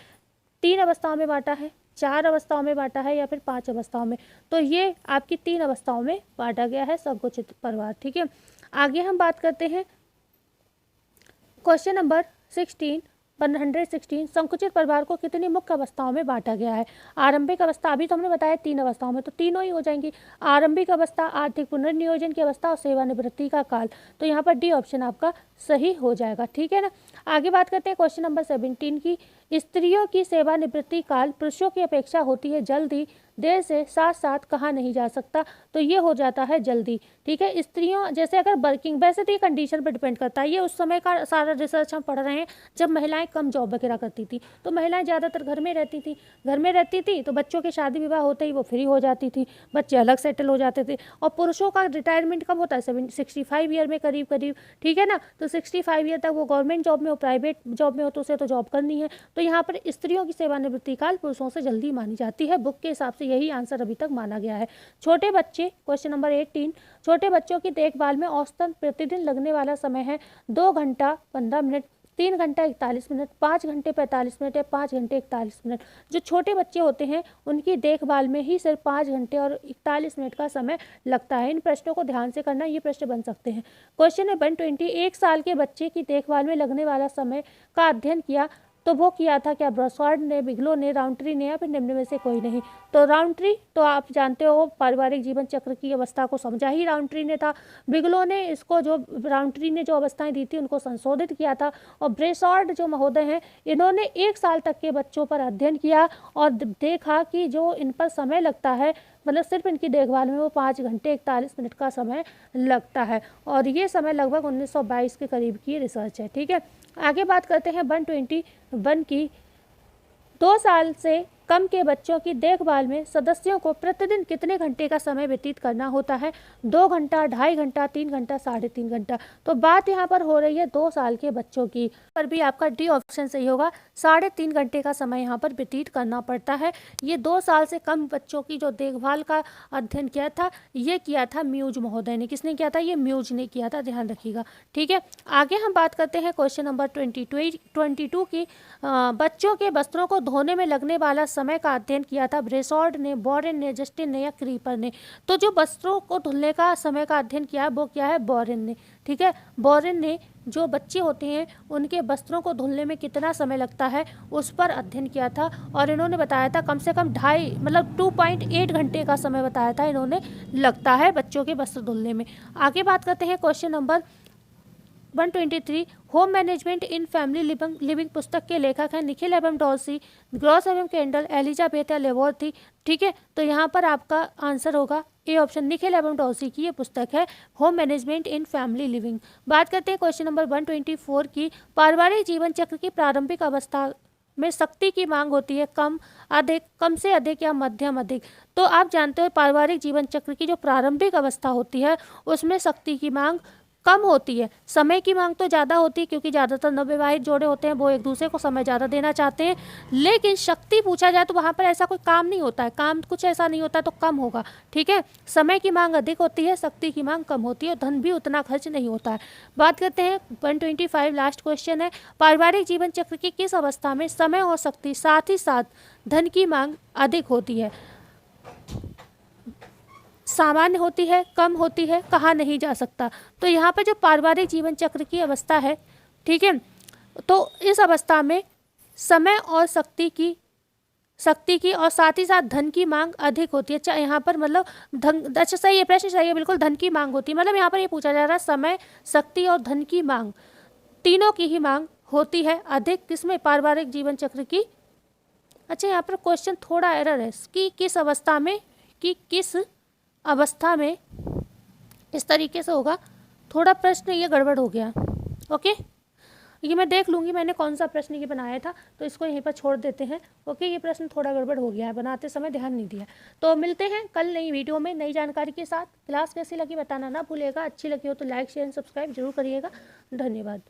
3 अवस्थाओं में बांटा है, 4 अवस्थाओं में बांटा है या फिर 5 अवस्थाओं में? तो ये आपकी 3 अवस्थाओं में बांटा गया है संकुचित परिवार। ठीक है, आगे हम बात करते हैं क्वेश्चन नंबर 116 संकुचित परिवार को कितनी मुख्य अवस्थाओं में बांटा गया है? आरंभिक अवस्था, अभी तो हमने बताया 3 अवस्थाओं में, तो तीनों ही हो जाएंगी। आरंभिक अवस्था, आर्थिक पुनर्नियोजन की अवस्था और सेवानिवृत्ति का काल। तो यहाँ पर डी ऑप्शन आपका सही हो जाएगा। ठीक है ना, आगे बात करते हैं क्वेश्चन नंबर 17 की। स्त्रियों की सेवानिवृत्ति काल पुरुषों की अपेक्षा होती है जल्दी, देर से, साथ साथ कहा नहीं जा सकता। तो ये हो जाता है जल्दी। ठीक है, स्त्रियों जैसे अगर वर्किंग, वैसे तो ये कंडीशन पर डिपेंड करता है, ये उस समय का सारा रिसर्च हम पढ़ रहे हैं जब महिलाएं कम जॉब वगैरह करती थी, तो महिलाएं ज़्यादातर घर में रहती थी, तो बच्चों के शादी विवाह होते ही वो फ्री हो जाती थी, बच्चे अलग सेटल हो जाते थे। और पुरुषों का रिटायरमेंट कब होता है? 65 ईयर में करीब। ठीक है ना, तो 65 ईयर तक वो गवर्नमेंट जॉब में हो, प्राइवेट जॉब में हो, तो उसे तो जॉब करनी है। तो यहाँ पर स्त्रियों की सेवानिवृत्ति काल पुरुषों से जल्दी मानी जाती है, बुक के हिसाब से यही आंसर अभी तक माना गया है। छोटे बच्चे, क्वेश्चन नंबर 18, छोटे बच्चों की देखभाल में औसतन प्रतिदिन लगने वाला समय है 2 घंटा 15 मिनट, 3 घंटा 41 मिनट, 5 घंटे 45 मिनट या 5 घंटे 41 मिनट। जो छोटे बच्चे होते हैं उनकी देखभाल में ही सिर्फ 5 घंटे और 41 मिनट का समय लगता है। इन प्रश्नों को ध्यान से करना, ये प्रश्न बन सकते हैं। क्वेश्चन है 120, 1 साल के बच्चे की देखभाल में लगने वाला समय का अध्ययन किया, तो वो किया था क्या? ब्रॉसवार्ड ने, बिगलो ने, राउंट्री ने या फिर निम्न में से कोई नहीं? तो राउंट्री तो आप जानते हो पारिवारिक जीवन चक्र की अवस्था को समझा ही राउंट्री ने था। बिगलो ने इसको, जो राउंट्री ने जो अवस्थाएं दी थी उनको संशोधित किया था। और ब्रेसॉर्ड जो महोदय हैं, इन्होंने 1 साल तक के बच्चों पर अध्ययन किया और देखा कि जो इन पर समय लगता है, मतलब सिर्फ इनकी देखभाल में, वो 5 घंटे 41 मिनट का समय लगता है। और ये समय लगभग 1922 के करीब की रिसर्च है। ठीक है, आगे बात करते हैं 121 की। 2 साल से कम के बच्चों की देखभाल में सदस्यों को प्रतिदिन कितने घंटे का समय व्यतीत करना होता है? 2 घंटा, 2.5 घंटा, 3 घंटा, 3.5 घंटा। तो बात यहाँ पर हो रही है 2 साल के बच्चों की, पर भी आपका डी ऑप्शन सही होगा। 3.5 घंटे का समय यहाँ पर व्यतीत करना पड़ता है। ये 2 साल से कम बच्चों की जो देखभाल का अध्ययन किया था, ये किया था म्यूज महोदय ने। किसने किया था? ये म्यूज ने किया था, ध्यान रखिएगा। ठीक है, आगे हम बात करते हैं क्वेश्चन नंबर 22 की। बच्चों के वस्त्रों को धोने में लगने वाला समय का अध्ययन किया था ब्रेसॉर्ड ने, बोरेन ने, जस्टिन ने या क्रीपर ने? तो जो वस्त्रों को धुलने का समय का अध्ययन किया है वो क्या है? बोरेन ने। ठीक है, बोरेन ने जो बच्चे होते हैं उनके वस्त्रों को धुलने में कितना समय लगता है उस पर अध्ययन किया था, और इन्होंने बताया था कम से कम 2.8 घंटे का समय बताया था इन्होंने लगता है बच्चों के वस्त्र धुलने में। आगे बात करते हैं question number 123, home management in family living पुस्तक के लेखक हैं निखिल एवं डॉल्सी, ग्रॉस एवं केंडल, एलिजाबेथ या लेवॉर्थी? ठीक है, तो यहाँ पर आपका आंसर होगा ए ऑप्शन, निखिल एवं डॉल्सी की ये पुस्तक है home management in family living. बात करते हैं क्वेश्चन नंबर 124 की। पारिवारिक जीवन चक्र की प्रारंभिक अवस्था में शक्ति की मांग होती है कम, अधिक, कम से अधिक या मध्यम अधिक? तो आप जानते हो पारिवारिक जीवन चक्र की जो प्रारंभिक अवस्था होती है उसमें शक्ति की मांग कम होती है, समय की मांग तो ज़्यादा होती है, क्योंकि ज़्यादातर नवविवाहित जोड़े होते हैं वो एक दूसरे को समय ज़्यादा देना चाहते हैं। लेकिन शक्ति पूछा जाए तो वहाँ पर ऐसा कोई काम नहीं होता है, काम कुछ ऐसा नहीं होता तो कम होगा। ठीक है, समय की मांग अधिक होती है, शक्ति की मांग कम होती है, धन भी उतना खर्च नहीं होता है। बात करते हैं 125, लास्ट क्वेश्चन है। पारिवारिक जीवन चक्र की किस अवस्था में समय और शक्ति साथ ही साथ धन की मांग अधिक होती है? सामान्य होती है, कम होती है, कहा नहीं जा सकता। तो यहाँ पर जो पारिवारिक जीवन चक्र की अवस्था है, ठीक है, तो इस अवस्था में समय और शक्ति की और साथ ही साथ धन की मांग अधिक होती है। अच्छा, यहाँ पर मतलब धन, अच्छा सही है, प्रश्न सही है बिल्कुल, धन की मांग होती है। मतलब यहाँ पर ये पूछा जा रहा है समय, शक्ति और धन की मांग, तीनों की ही मांग होती है अधिक, किसमें, पारिवारिक जीवन चक्र की। अच्छा, यहाँ पर क्वेश्चन थोड़ा एरर है कि किस अवस्था में इस तरीके से होगा, थोड़ा प्रश्न ये गड़बड़ हो गया। ओके, ये मैं देख लूँगी मैंने कौन सा प्रश्न ये बनाया था, तो इसको यहीं पर छोड़ देते हैं। ओके, ये प्रश्न थोड़ा गड़बड़ हो गया है, बनाते समय ध्यान नहीं दिया। तो मिलते हैं कल नई वीडियो में नई जानकारी के साथ। क्लास कैसी लगी बताना ना भूलिएगा, अच्छी लगी हो तो लाइक शेयर सब्सक्राइब जरूर करिएगा। धन्यवाद।